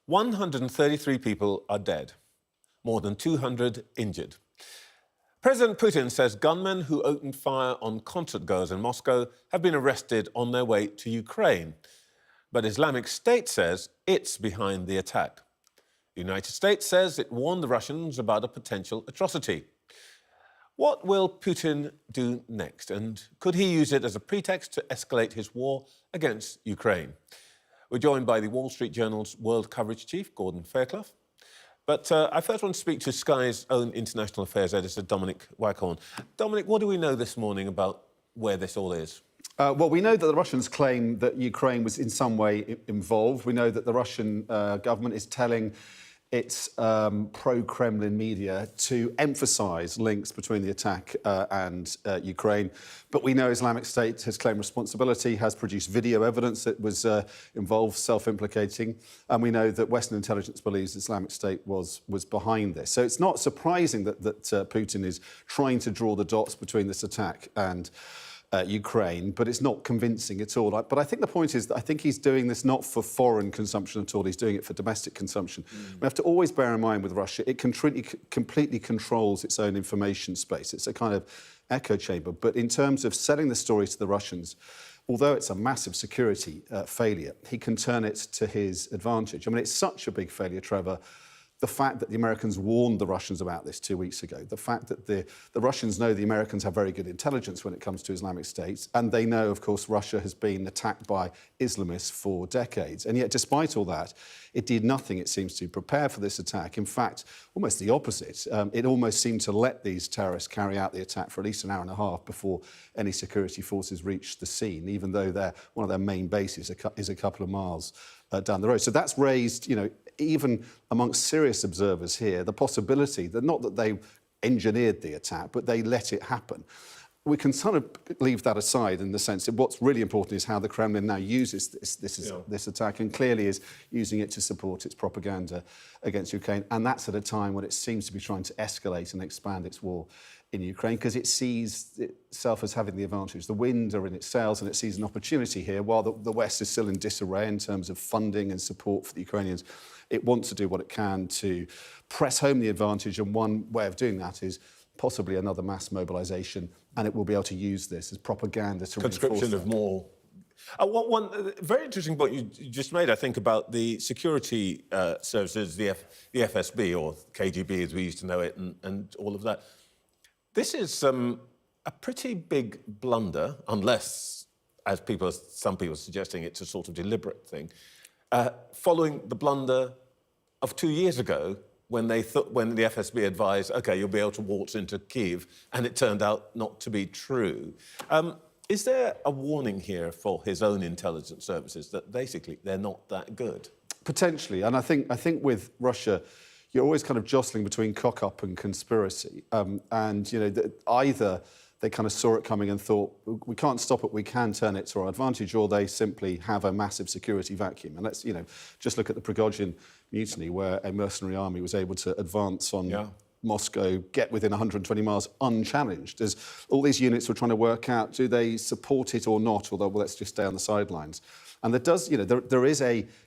133 people are dead, more than 200 injured. President Putin says gunmen who opened fire on concert-goers in Moscow have been arrested on their way to Ukraine. But Islamic State says it's behind the attack. The United States says it warned the Russians about a potential atrocity. What will Putin do next? And could he use it as a pretext to escalate his war against Ukraine? We're joined by the Wall Street Journal's world coverage chief, Gordon Fairclough. But I first want to speak to Sky's own international affairs editor, Dominic Waghorn. Dominic, what do we know this morning about where this all is? Well, we know that the Russians claim that Ukraine was in some way involved. We know that the Russian government is telling its pro-Kremlin media to emphasise links between the attack and Ukraine. But we know Islamic State has claimed responsibility, has produced video evidence that was involved, self-implicating. And we know that Western intelligence believes Islamic State was behind this. So it's not surprising that Putin is trying to draw the dots between this attack and Ukraine, but it's not convincing at all. But I think the point is that I think he's doing this not for foreign consumption at all. He's doing it for domestic consumption. We have to always bear in mind with Russia, it completely controls its own information space. It's a kind of echo chamber. But in terms of selling the story to the Russians, although it's a massive security failure, he can turn it to his advantage. I mean, it's such a big failure, Trevor. The fact that the Americans warned the Russians about this 2 weeks ago, the fact that the Russians know the Americans have very good intelligence when it comes to Islamic State, and they know, of course, Russia has been attacked by Islamists for decades. And yet, despite all that, it did nothing, it seems to, prepare for this attack. In fact, almost the opposite. It almost seemed to let these terrorists carry out the attack for at least an hour and a half before any security forces reached the scene, even though one of their main bases is a couple of miles down the road. So that's raised, even amongst serious observers here, the possibility that not that they engineered the attack, but they let it happen. We can sort of leave that aside in the sense that what's really important is how the Kremlin now uses this attack, and clearly is using it to support its propaganda against Ukraine. And that's at a time when it seems to be trying to escalate and expand its war in Ukraine, because it sees itself as having the advantage. The wind are in its sails, and it sees an opportunity here. While the West is still in disarray in terms of funding and support for the Ukrainians, it wants to do what it can to press home the advantage, and one way of doing that is possibly another mass mobilisation, and it will be able to use this as propaganda to conscription of more. One very interesting point you just made, I think, about the security services, the FSB, or KGB as we used to know it, and all of that. This is a pretty big blunder, unless, as some people are suggesting, it's a sort of deliberate thing, following the blunder of 2 years ago when the FSB advised, OK, you'll be able to waltz into Kyiv, and it turned out not to be true. Is there a warning here for his own intelligence services that basically they're not that good? Potentially, and I think with Russia, you're always kind of jostling between cock-up and conspiracy. Either they kind of saw it coming and thought, we can't stop it, we can turn it to our advantage, or they simply have a massive security vacuum. And let's, just look at the Prigozhin mutiny, where a mercenary army was able to advance on Moscow, get within 120 miles unchallenged. As all these units were trying to work out, do they support it or not? Although, well, let's just stay on the sidelines. And there is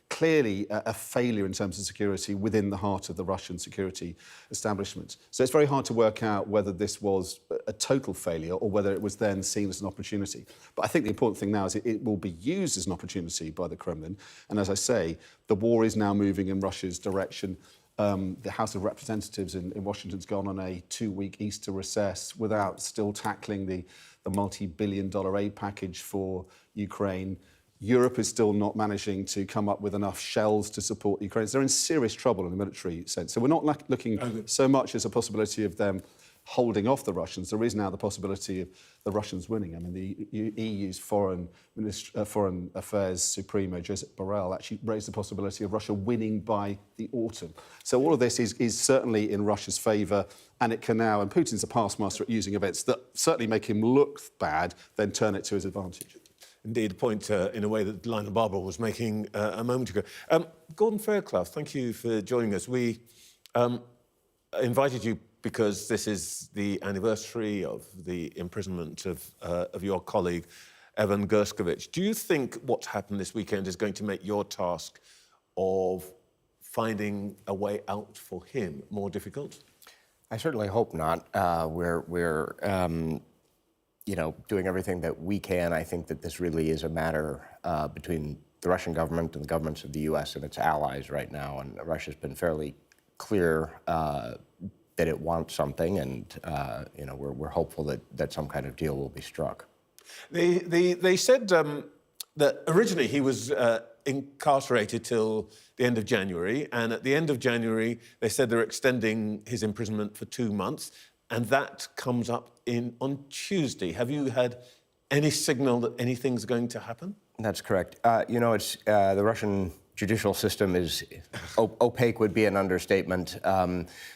clearly a failure in terms of security within the heart of the Russian security establishment. So it's very hard to work out whether this was a total failure or whether it was then seen as an opportunity. But I think the important thing now is it will be used as an opportunity by the Kremlin. And as I say, the war is now moving in Russia's direction. The House of Representatives in Washington's gone on a 2-week Easter recess without still tackling the multi-billion-dollar aid package for Ukraine. Europe is still not managing to come up with enough shells to support Ukraine. They're in serious trouble in the military sense. So we're not looking so much as a possibility of them holding off the Russians. There is now the possibility of the Russians winning. I mean, the EU's Foreign Affairs Supremo, Joseph Borrell, actually raised the possibility of Russia winning by the autumn. So all of this is certainly in Russia's favour, and it can now, and Putin's a past master at using events that certainly make him look bad, then turn it to his advantage. Indeed, a point in a way that Lionel Barber was making a moment ago. Gordon Fairclough, thank you for joining us. We invited you because this is the anniversary of the imprisonment of your colleague, Evan Gershkovich. Do you think what's happened this weekend is going to make your task of finding a way out for him more difficult? I certainly hope not. We're doing everything that we can. I think that this really is a matter between the Russian government and the governments of the U.S. and its allies right now. And Russia's been fairly clear that it wants something, and we're hopeful that some kind of deal will be struck. They said that originally he was incarcerated till the end of January, and at the end of January they said they're extending his imprisonment for 2 months, and that comes up on Tuesday. Have you had any signal that anything's going to happen? That's correct. It's the Russian judicial system is opaque would be an understatement.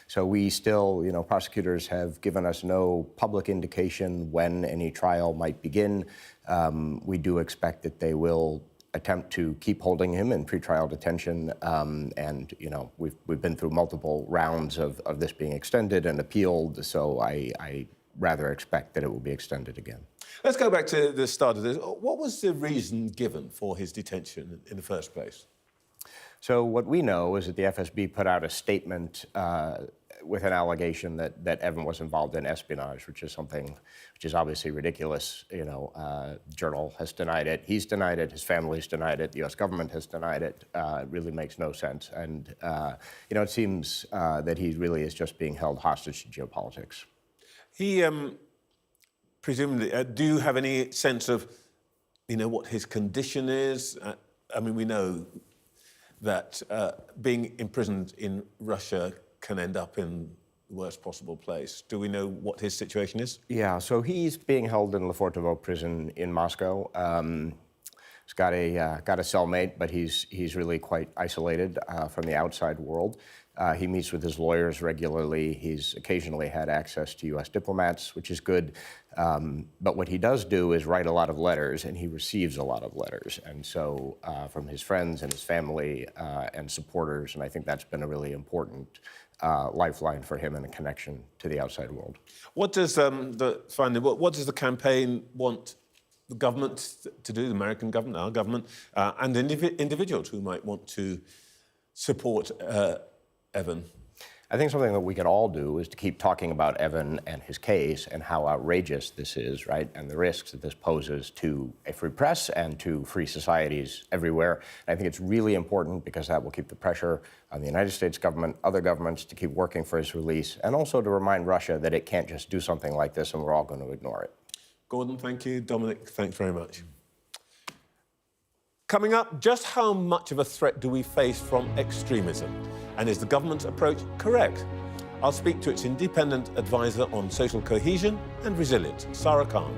So we still, prosecutors have given us no public indication when any trial might begin. We do expect that they will attempt to keep holding him in pretrial detention. And we've been through multiple rounds of this being extended and appealed. So I rather expect that it will be extended again. Let's go back to the start of this. What was the reason given for his detention in the first place? So what we know is that the FSB put out a statement with an allegation that Evan was involved in espionage, which is obviously ridiculous. The Journal has denied it. He's denied it. His family's denied it. The U.S. government has denied it. It really makes no sense. And, it seems that he really is just being held hostage to geopolitics. He, presumably, do you have any sense of, what his condition is? We know that being imprisoned in Russia can end up in the worst possible place. Do we know what his situation is? Yeah, so he's being held in Lefortovo prison in Moscow. He's got a cellmate, but he's really quite isolated from the outside world. He meets with his lawyers regularly. He's occasionally had access to U.S. diplomats, which is good. But what he does do is write a lot of letters, and he receives a lot of letters. And so from his friends and his family and supporters, and I think that's been a really important lifeline for him and a connection to the outside world. What does what does the campaign want the government to do, the American government, our government, and individuals who might want to support Evan? I think something that we can all do is to keep talking about Evan and his case and how outrageous this is, right? And the risks that this poses to a free press and to free societies everywhere. And I think it's really important because that will keep the pressure on the United States government, other governments to keep working for his release, and also to remind Russia that it can't just do something like this and we're all going to ignore it. Gordon, thank you. Dominic, thanks very much. Coming up, just how much of a threat do we face from extremism? And is the government's approach correct? I'll speak to its independent advisor on social cohesion and resilience, Sara Khan.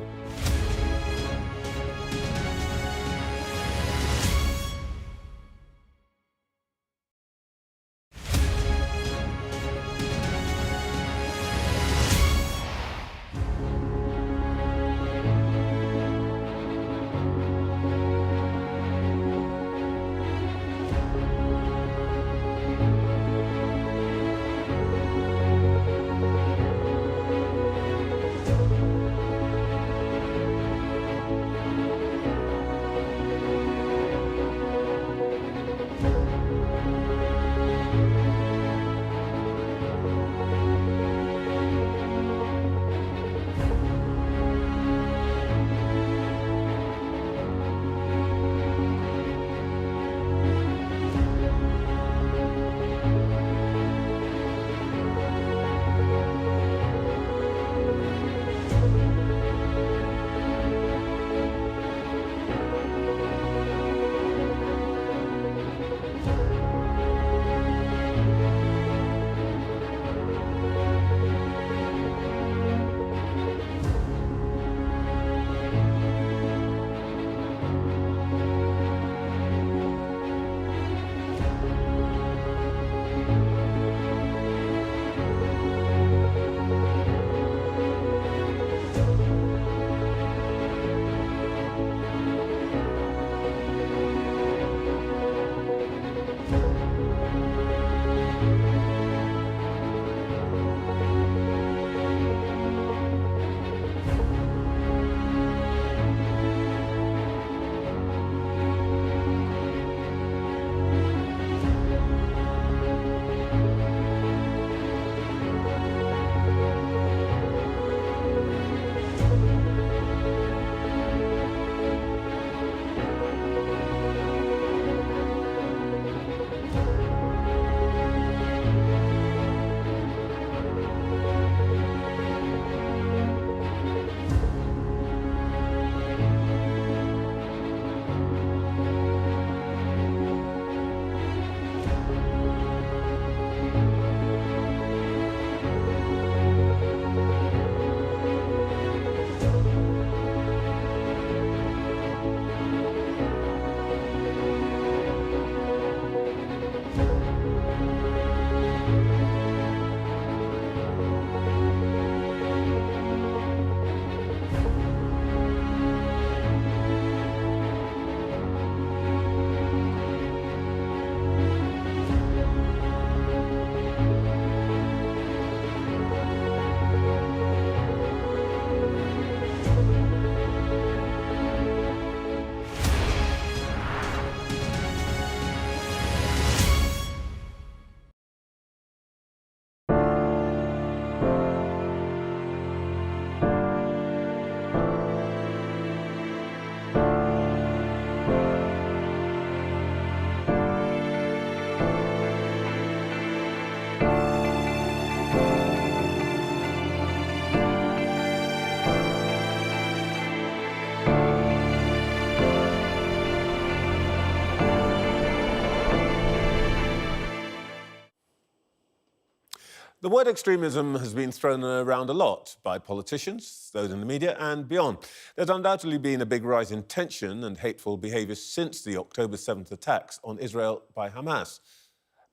The word extremism has been thrown around a lot by politicians, those in the media and beyond. There's undoubtedly been a big rise in tension and hateful behaviour since the October 7th attacks on Israel by Hamas.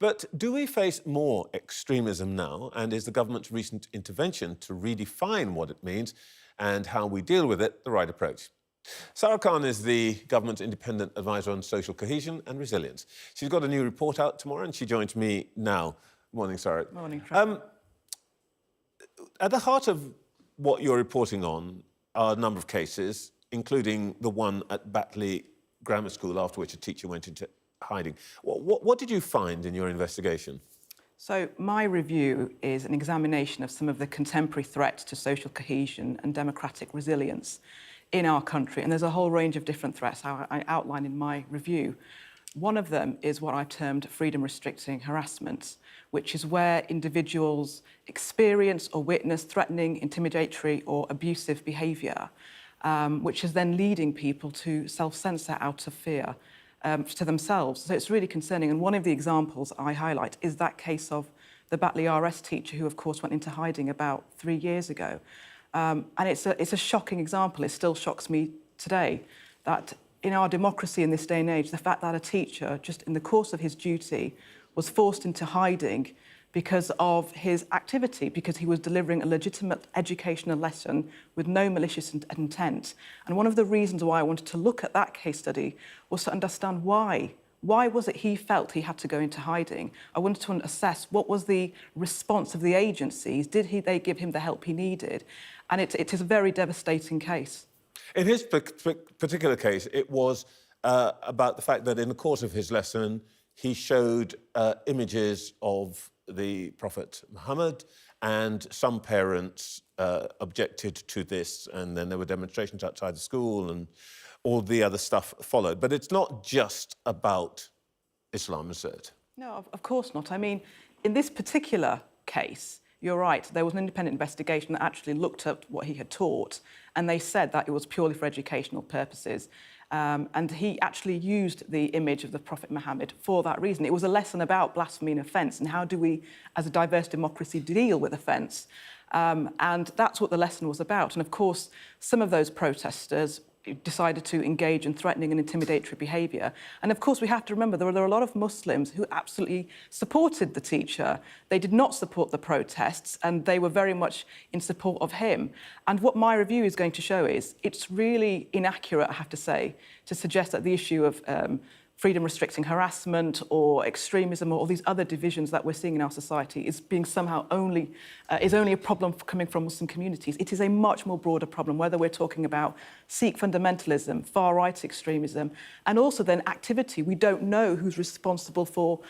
But do we face more extremism now? And is the government's recent intervention to redefine what it means and how we deal with it the right approach? Sara Khan is the government's independent advisor on social cohesion and resilience. She's got a new report out tomorrow and she joins me now. Morning, Sara. Morning, Trevor. At the heart of what you're reporting on are a number of cases, including the one at Batley Grammar School, after which a teacher went into hiding. What did you find in your investigation? So my review is an examination of some of the contemporary threats to social cohesion and democratic resilience in our country. And there's a whole range of different threats I outline in my review. One of them is what I've termed freedom-restricting harassment, which is where individuals experience or witness threatening, intimidatory or abusive behaviour, which is then leading people to self-censor out of fear to themselves. So it's really concerning. And one of the examples I highlight is that case of the Batley RS teacher who, of course, went into hiding about 3 years ago. And it's a shocking example. It still shocks me today that in our democracy in this day and age, the fact that a teacher, just in the course of his duty, was forced into hiding because of his activity, because he was delivering a legitimate educational lesson with no malicious intent. And one of the reasons why I wanted to look at that case study was to understand why. Why was it he felt he had to go into hiding? I wanted to assess what was the response of the agencies. Did they give him the help he needed? And it is a very devastating case. In his particular case, it was about the fact that in the course of his lesson, he showed images of the Prophet Muhammad, and some parents objected to this, and then there were demonstrations outside the school and all the other stuff followed. But it's not just about Islam, is it? No, of course not. I mean, in this particular case, you're right, there was an independent investigation that actually looked at what he had taught, and they said that it was purely for educational purposes. And he actually used the image of the Prophet Muhammad for that reason. It was a lesson about blasphemy and offence and how do we, as a diverse democracy, deal with offence. And that's what the lesson was about. And of course, some of those protesters decided to engage in threatening and intimidatory behaviour. And of course, we have to remember there are a lot of Muslims who absolutely supported the teacher. They did not support the protests, and they were very much in support of him. And what my review is going to show is it's really inaccurate, I have to say, to suggest that the issue of freedom-restricting harassment or extremism or all these other divisions that we're seeing in our society is being somehow only a problem coming from Muslim communities. It is a much more broader problem, whether we're talking about Sikh fundamentalism, far-right extremism, and also then activity. We don't know who's responsible for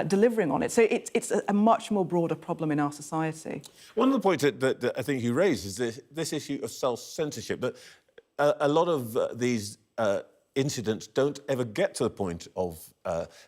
delivering on it. So it's a much more broader problem in our society. One of the points that I think you raised is this issue of self-censorship. That a lot of these incidents don't ever get to the point of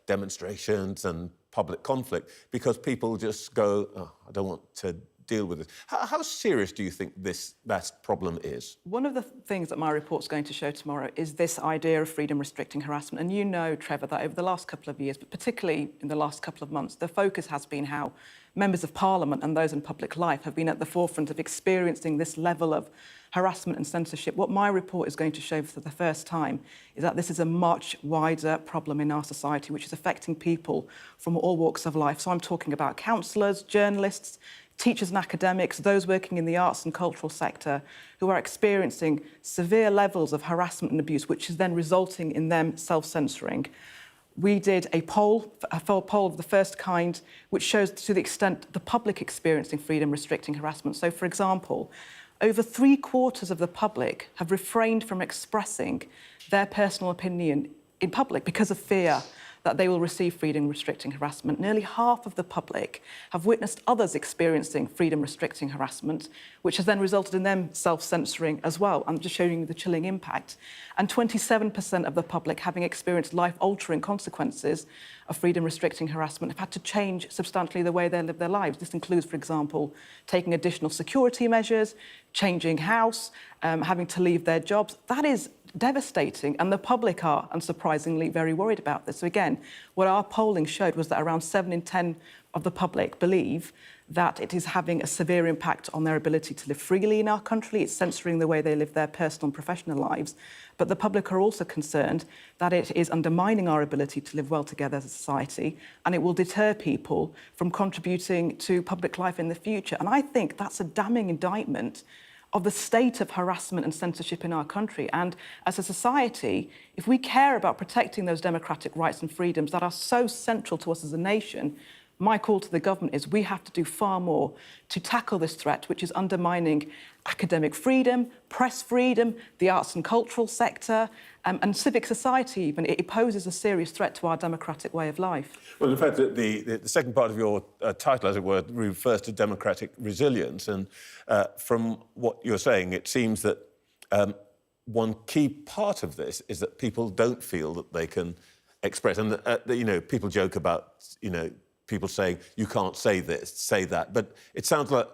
demonstrations and public conflict because people just go, oh, I don't want to deal with it. How serious do you think that problem is? One of the things that my report's going to show tomorrow is this idea of freedom-restricting harassment. And you know, Trevor, that over the last couple of years, but particularly in the last couple of months, the focus has been how members of Parliament and those in public life have been at the forefront of experiencing this level of harassment and censorship. What my report is going to show for the first time is that this is a much wider problem in our society, which is affecting people from all walks of life. So I'm talking about councillors, journalists, teachers and academics, those working in the arts and cultural sector who are experiencing severe levels of harassment and abuse, which is then resulting in them self-censoring. We did a poll of the first kind, which shows to the extent the public experiencing freedom-restricting harassment. So, for example, over 3/4 of the public have refrained from expressing their personal opinion in public because of fear that they will receive freedom-restricting harassment. Nearly half of the public have witnessed others experiencing freedom-restricting harassment, which has then resulted in them self-censoring as well. I'm just showing you the chilling impact. And 27% of the public, having experienced life-altering consequences of freedom-restricting harassment, have had to change substantially the way they live their lives. This includes, for example, taking additional security measures, changing house, having to leave their jobs. That is devastating, and the public are, unsurprisingly, very worried about this. So again, what our polling showed was that around 7 in 10 of the public believe that it is having a severe impact on their ability to live freely in our country. It's censoring the way they live their personal and professional lives. But the public are also concerned that it is undermining our ability to live well together as a society, and it will deter people from contributing to public life in the future. And I think that's a damning indictment of the state of harassment and censorship in our country. And as a society, if we care about protecting those democratic rights and freedoms that are so central to us as a nation, my call to the government is we have to do far more to tackle this threat, which is undermining academic freedom, press freedom, the arts and cultural sector, and civic society even. It poses a serious threat to our democratic way of life. Well, in fact, the second part of your title, as it were, refers to democratic resilience. And from what you're saying, it seems that one key part of this is that people don't feel that they can express. And, people joke about, people saying, you can't say this, say that. But it sounds like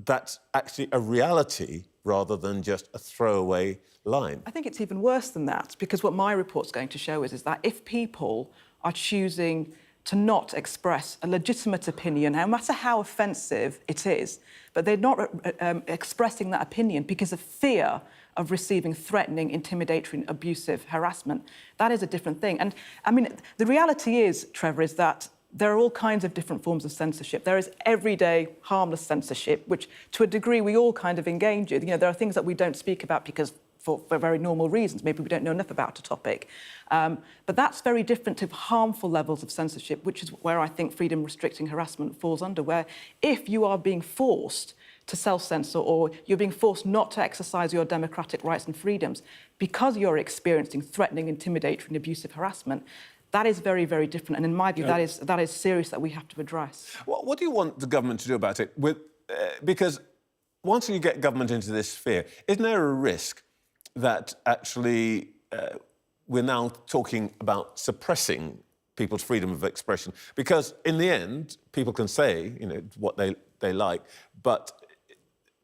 that's actually a reality rather than just a throwaway line. I think it's even worse than that, because what my report's going to show is that if people are choosing to not express a legitimate opinion, no matter how offensive it is, but they're not expressing that opinion because of fear of receiving threatening, intimidatory, abusive harassment, that is a different thing. And, I mean, the reality is, Trevor, is that there are all kinds of different forms of censorship. There is everyday harmless censorship, which to a degree we all kind of engage with. There are things that we don't speak about because for very normal reasons. Maybe we don't know enough about a topic. But that's very different to harmful levels of censorship, which is where I think freedom-restricting harassment falls under, where if you are being forced to self-censor or you're being forced not to exercise your democratic rights and freedoms because you're experiencing threatening, intimidatory and abusive harassment, that is very, very different. And in my view, that is serious that we have to address. What do you want the government to do about it? Because once you get government into this sphere, isn't there a risk that actually we're now talking about suppressing people's freedom of expression? Because in the end, people can say, what they like, but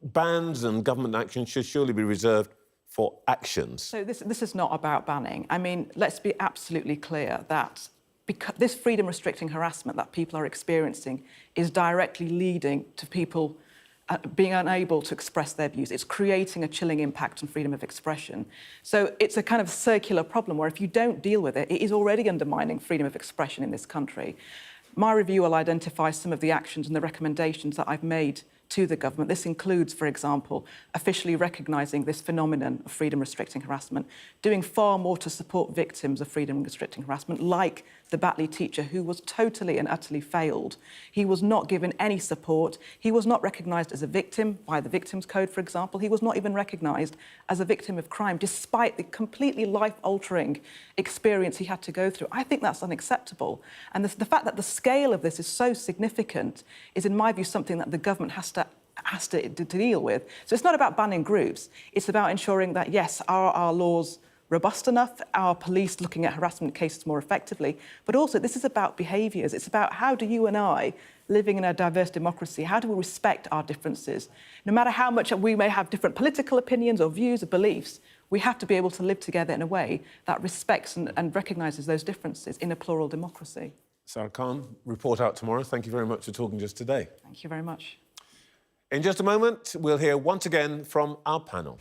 bans and government action should surely be reserved for actions. So this is not about banning. I mean, let's be absolutely clear that because this freedom-restricting harassment that people are experiencing is directly leading to people being unable to express their views. It's creating a chilling impact on freedom of expression. So it's a kind of circular problem where if you don't deal with it, it is already undermining freedom of expression in this country. My review will identify some of the actions and the recommendations that I've made to the government. This includes, for example, officially recognising this phenomenon of freedom-restricting harassment, doing far more to support victims of freedom-restricting harassment, like the Batley teacher who was totally and utterly failed. He was not given any support. He was not recognised as a victim by the Victims Code, for example. He was not even recognised as a victim of crime, despite the completely life-altering experience he had to go through. I think that's unacceptable. And the fact that the scale of this is so significant is, in my view, something that the government has to deal with. So it's not about banning groups. It's about ensuring that, yes, are our laws robust enough, our police looking at harassment cases more effectively, but also this is about behaviours. It's about how do you and I, living in a diverse democracy, how do we respect our differences? No matter how much we may have different political opinions or views or beliefs, we have to be able to live together in a way that respects and recognises those differences in a plural democracy. Sara Khan, report out tomorrow. Thank you very much for talking to us today. Thank you very much. In just a moment, we'll hear once again from our panel.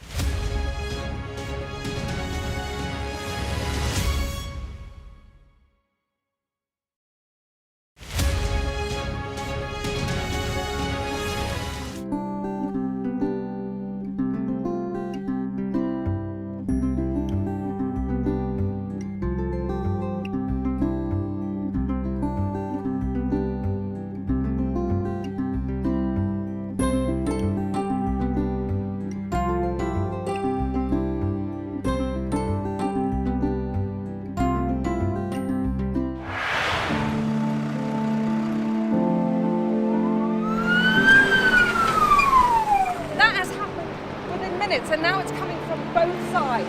And now it's coming from both sides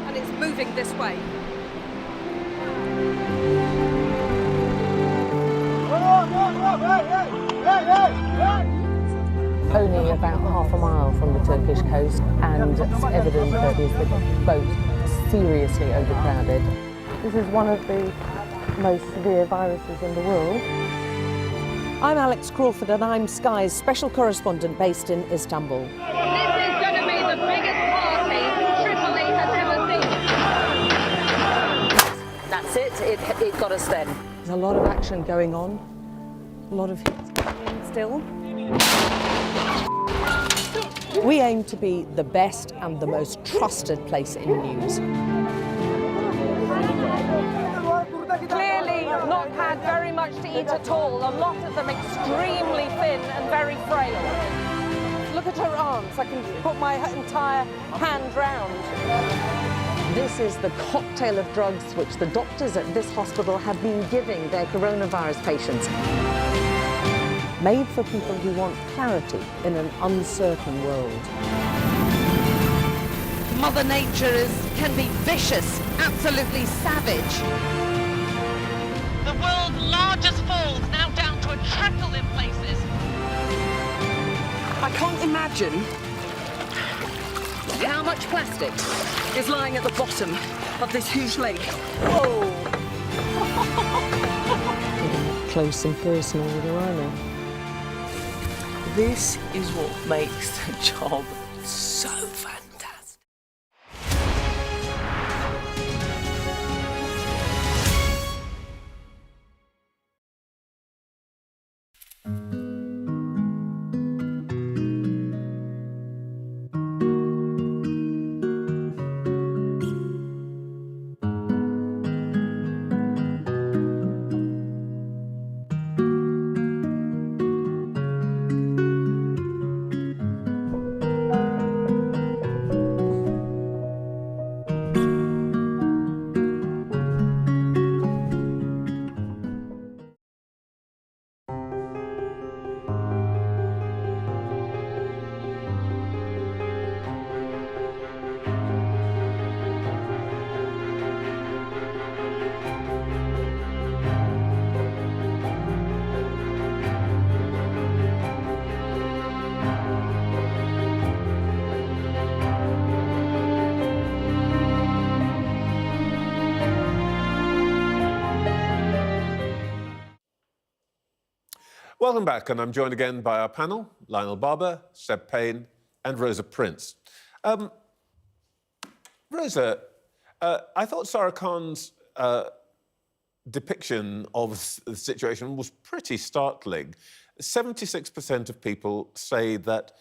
and it's moving this way. Only about half a mile from the Turkish coast, and it's evident that the boat seriously overcrowded. This is one of the most severe viruses in the world. I'm Alex Crawford and I'm Sky's special correspondent based in Istanbul. This is going to be the biggest party Tripoli has ever seen. That's it got us then. There's a lot of action going on, a lot of hits coming in still. We aim to be the best and the most trusted place in news. Clearly not had very much to eat at all. A lot of them extremely thin and very frail. Look at her arms. I can put my entire hand round. This is the cocktail of drugs which the doctors at this hospital have been giving their coronavirus patients. Made for people who want clarity in an uncertain world. Mother Nature can be vicious, absolutely savage. The world's largest falls now down to a trickle in places. I can't imagine how much plastic is lying at the bottom of this huge lake. Whoa! Close and personal with her, I know. This is what makes the job so fantastic. Welcome back, and I'm joined again by our panel, Lionel Barber, Seb Payne, and Rosa Prince. Rosa, I thought Sara Khan's depiction of the situation was pretty startling. 76% of people say that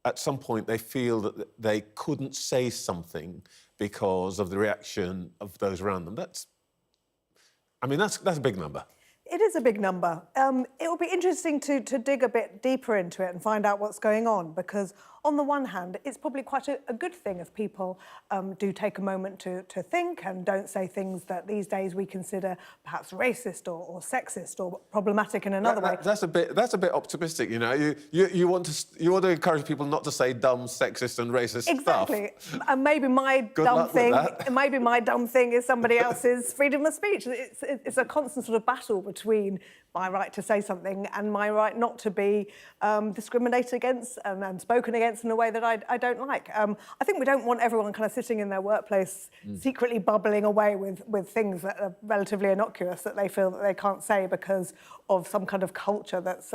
at some point they feel that they couldn't say something because of the reaction of those around them. That's a big number. It is a big number. It will be interesting to dig a bit deeper into it and find out what's going on, because on the one hand, it's probably quite a good thing if people do take a moment to think and don't say things that these days we consider perhaps racist or sexist or problematic in another way. That's a bit optimistic, you know. You want to encourage people not to say dumb, sexist and racist stuff. Exactly. And maybe my dumb thing is somebody else's freedom of speech. It's a constant sort of battle between my right to say something and my right not to be discriminated against and spoken against in a way that I don't like. I think we don't want everyone kind of sitting in their workplace secretly bubbling away with things that are relatively innocuous that they feel that they can't say because of some kind of culture that's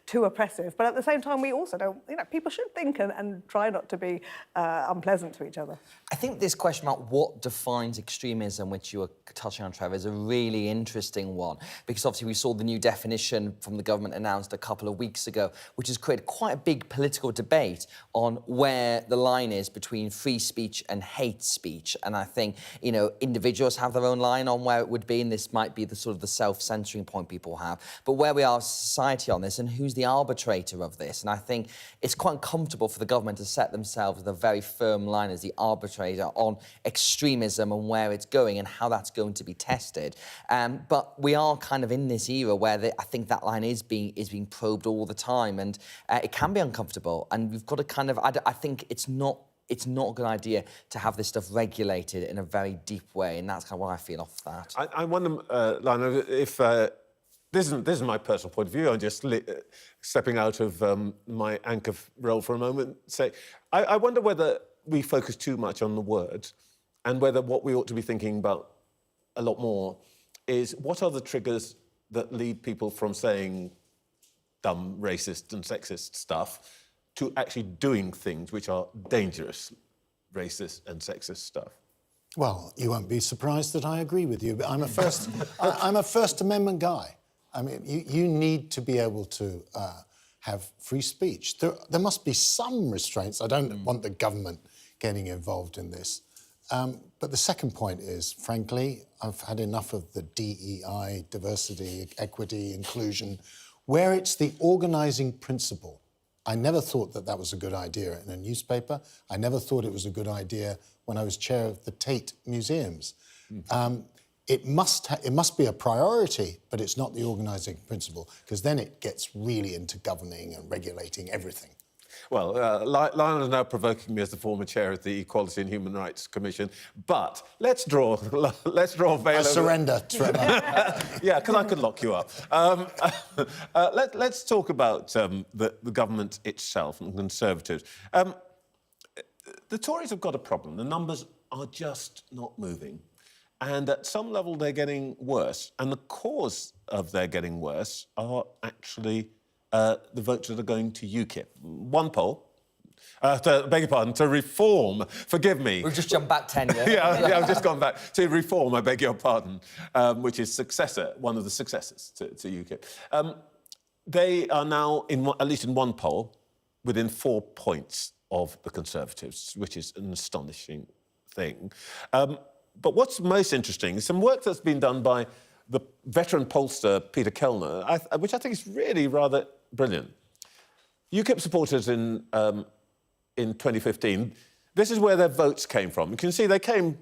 too oppressive. But at the same time, we also don't, people should think and try not to be unpleasant to each other. I think this question about what defines extremism, which you were touching on, Trevor, is a really interesting one, because obviously we saw the new definition from the government announced a couple of weeks ago, which has created quite a big political debate on where the line is between free speech and hate speech. And I think, individuals have their own line on where it would be, and this might be the sort of the self-censoring point people have. But where we are as a society on this, and who's the arbitrator of this? And I think it's quite uncomfortable for the government to set themselves with a very firm line as the arbitrator on extremism and where it's going and how that's going to be tested. But we are kind of in this era where I think that line is being probed all the time, and it can be uncomfortable. And we've got to kind of, I think it's not a good idea to have this stuff regulated in a very deep way, and that's kind of what I feel off that. I wonder, Lionel, if this is my personal point of view. I'm just stepping out of my anchor role for a moment. I wonder whether we focus too much on the words, and whether what we ought to be thinking about a lot more is what are the triggers that lead people from saying dumb, racist and sexist stuff to actually doing things which are dangerous, racist and sexist stuff? Well, you won't be surprised that I agree with you, but I'm a First Amendment guy. I mean, you need to be able to have free speech. There must be some restraints. I don't want the government getting involved in this. But the second point is, frankly, I've had enough of the DEI, diversity, equity, inclusion, where it's the organising principle. I never thought that was a good idea in a newspaper. I never thought it was a good idea when I was chair of the Tate Museums. It must be a priority, but it's not the organising principle, because then it gets really into governing and regulating everything. Well, Lionel is now provoking me as the former chair of the Equality and Human Rights Commission, but let's draw a veil. I surrender, Trevor. Yeah, because I could lock you up. Let's talk about the government itself and Conservatives. The Tories have got a problem. The numbers are just not moving. And at some level, they're getting worse. And the cause of their getting worse are actually the votes that are going to UKIP. One poll, beg your pardon, to Reform, forgive me. We've just jumped back 10 years. yeah, I've just gone back. To Reform, I beg your pardon, which is one of the successors to UKIP. They are now, at least in one poll, within 4 points of the Conservatives, which is an astonishing thing. But what's most interesting is some work that's been done by the veteran pollster Peter Kellner, which I think is really rather brilliant. UKIP supporters in 2015, this is where their votes came from. You can see they came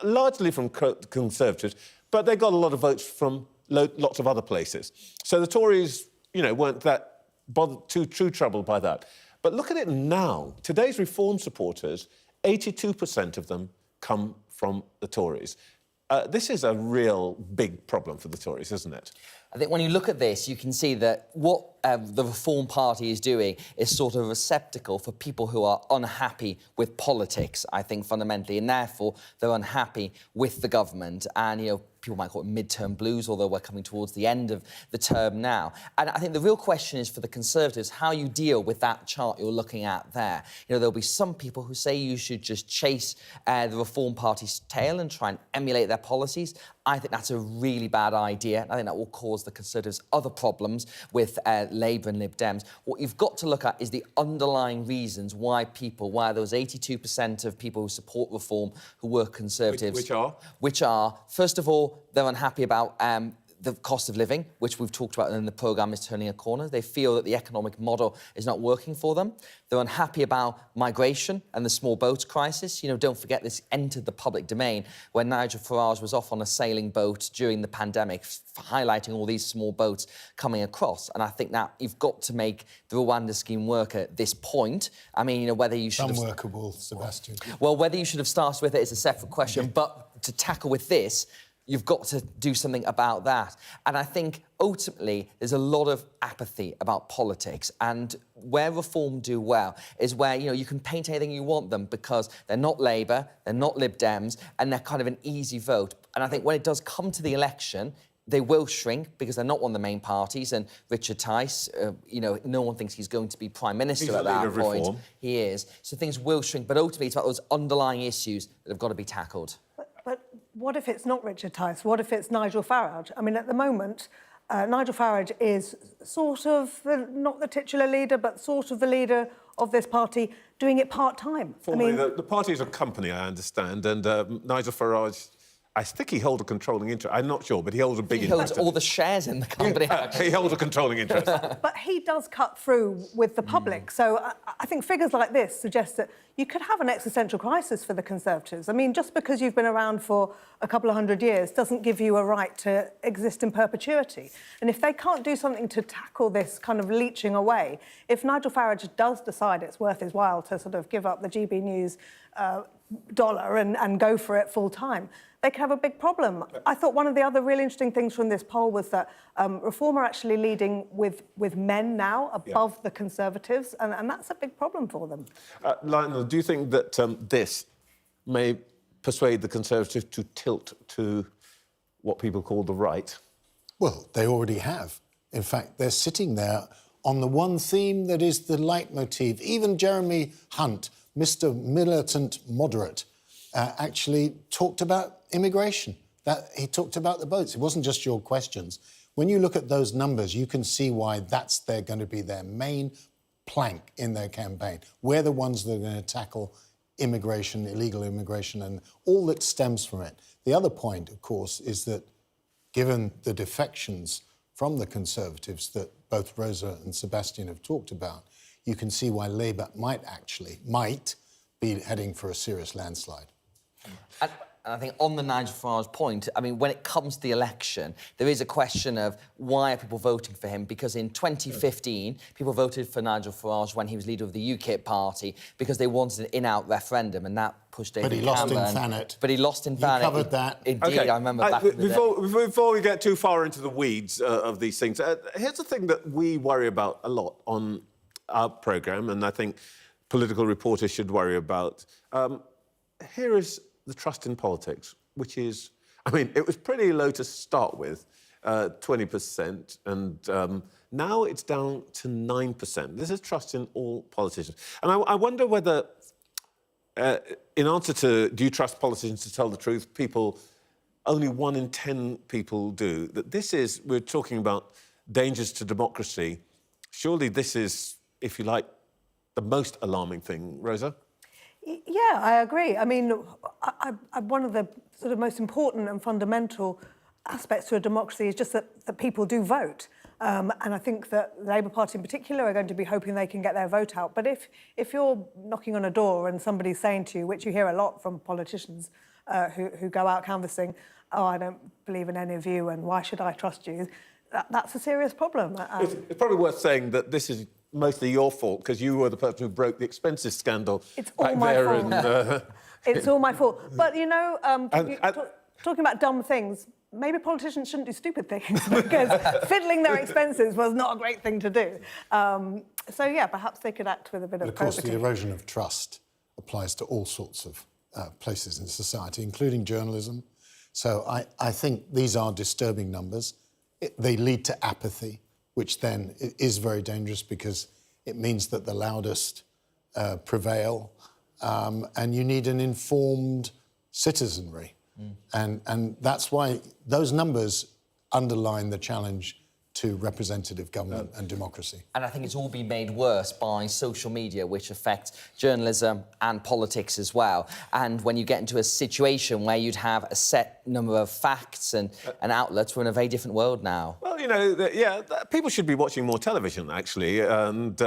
largely from Conservatives, but they got a lot of votes from lots of other places. So the Tories, weren't that too troubled by that. But look at it now. Today's Reform supporters, 82% of them come from the Tories. This is a real big problem for the Tories, isn't it? I think when you look at this, you can see that what the Reform Party is doing is sort of a receptacle for people who are unhappy with politics, I think, fundamentally, and therefore they're unhappy with the government. And, people might call it midterm blues, although we're coming towards the end of the term now. And I think the real question is for the Conservatives, how you deal with that chart you're looking at there. There'll be some people who say you should just chase the Reform Party's tail and try and emulate their policies. I think that's a really bad idea. I think that will cause the Conservatives other problems with Labour and Lib Dems. What you've got to look at is the underlying reasons why those 82% of people who support reform who were Conservatives... Which are? Which are, first of all, they're unhappy about the cost of living, which we've talked about, and the programme is turning a corner. They feel that the economic model is not working for them. They're unhappy about migration and the small boats crisis. Don't forget this entered the public domain when Nigel Farage was off on a sailing boat during the pandemic, highlighting all these small boats coming across. And I think that you've got to make the Rwanda scheme work at this point. I mean, whether you should have... Unworkable, Sebastian. Well, whether you should have started with it is a separate question, but to tackle with this, you've got to do something about that. And I think, ultimately, there's a lot of apathy about politics. And where Reform do well is where, you can paint anything you want them because they're not Labour, they're not Lib Dems, and they're kind of an easy vote. And I think when it does come to the election, they will shrink because they're not one of the main parties. And Richard Tice, no one thinks he's going to be Prime Minister at that point. Reform. He is. So things will shrink. But ultimately, it's about those underlying issues that have got to be tackled. But what if it's not Richard Tice? What if it's Nigel Farage? I mean, at the moment, Nigel Farage is sort of not the titular leader, but sort of the leader of this party, doing it part-time. Formally, the party is a company, I understand, and Nigel Farage... I think he holds a controlling interest. I'm not sure, but he holds a big interest. He holds all the shares in the company. He holds a controlling interest. But he does cut through with the public. So I think figures like this suggest that you could have an existential crisis for the Conservatives. I mean, just because you've been around for a couple of 100 years doesn't give you a right to exist in perpetuity. And if they can't do something to tackle this kind of leaching away, if Nigel Farage does decide it's worth his while to sort of give up the GB News dollar and go for it full time, they could have a big problem. I thought one of the other really interesting things from this poll was that Reform are actually leading with men now above the Conservatives, and that's a big problem for them. Lionel, do you think that this may persuade the Conservatives to tilt to what people call the right? Well, they already have. In fact, they're sitting there on the one theme that is the leitmotif. Even Jeremy Hunt, Mr. Militant Moderate, actually talked about immigration. He talked about the boats. It wasn't just your questions. When you look at those numbers, you can see why they're going to be their main plank in their campaign. We're the ones that are going to tackle immigration, illegal immigration, and all that stems from it. The other point, of course, is that given the defections from the Conservatives that both Rosa and Sebastian have talked about, you can see why Labour might be heading for a serious landslide. And I think on the Nigel Farage point, I mean, when it comes to the election, there is a question of why are people voting for him? Because in 2015, people voted for Nigel Farage when he was leader of the UKIP party because they wanted an in-out referendum, and that pushed David Cameron. But he lost in Thanet. But he lost in Thanet. You covered that. Indeed, okay. I remember back in the day. Before we get too far into the weeds of these things, here's the thing that we worry about a lot on our programme, and I think political reporters should worry about. Here is the trust in politics, which is, I mean, it was pretty low to start with, 20%, and now it's down to 9%. This is trust in all politicians. And I wonder whether, in answer to, do you trust politicians to tell the truth, only 1 in 10 people do. That this is, we're talking about dangers to democracy. Surely this is, if you like, the most alarming thing, Rosa? Yeah, I agree. I mean, one of the sort of most important and fundamental aspects to a democracy is just that people do vote. And I think that the Labour Party in particular are going to be hoping they can get their vote out. But if you're knocking on a door and somebody's saying to you, which you hear a lot from politicians who go out canvassing, oh, I don't believe in any of you and why should I trust you, that's a serious problem. It's probably worth saying that this is mostly your fault because you were the person who broke the expenses scandal. It's all my fault. It's all my fault. But, you know, talking about dumb things, maybe politicians shouldn't do stupid things because fiddling their expenses was not a great thing to do. So, yeah, perhaps they could act with a bit of probity. Of course, the probity. erosion of trust applies to all sorts of places in society, including journalism. So I think these are disturbing numbers. They lead to apathy, which then is very dangerous because it means that the loudest prevail, and you need an informed citizenry. And that's why those numbers underline the challenge to representative government and democracy. And I think it's all been made worse by social media, which affects journalism and politics as well. And when you get into a situation where you'd have a set number of facts and outlets, we're in a very different world now. Well, you know, people should be watching more television, actually, and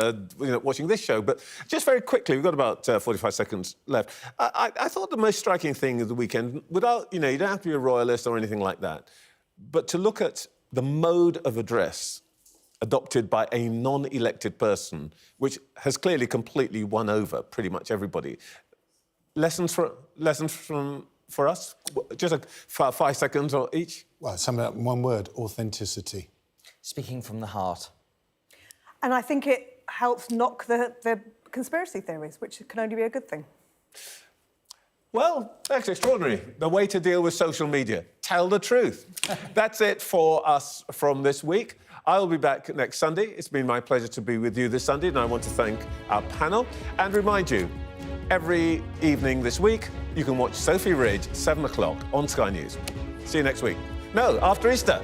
watching this show. But just very quickly, we've got about 45 seconds left. I thought the most striking thing of the weekend, without, you don't have to be a royalist or anything like that, but to look at the mode of address adopted by a non-elected person, which has clearly completely won over pretty much everybody. Lessons for us? Just 5 seconds or each? Well, sum it up in one word: authenticity. Speaking from the heart. And I think it helps knock the conspiracy theories, which can only be a good thing. Well, that's extraordinary. The way to deal with social media. Tell the truth. That's it for us from this week. I'll be back next Sunday. It's been my pleasure to be with you this Sunday, and I want to thank our panel and remind you, every evening this week, you can watch Sophie Ridge, 7 o'clock on Sky News. See you next week. No, after Easter.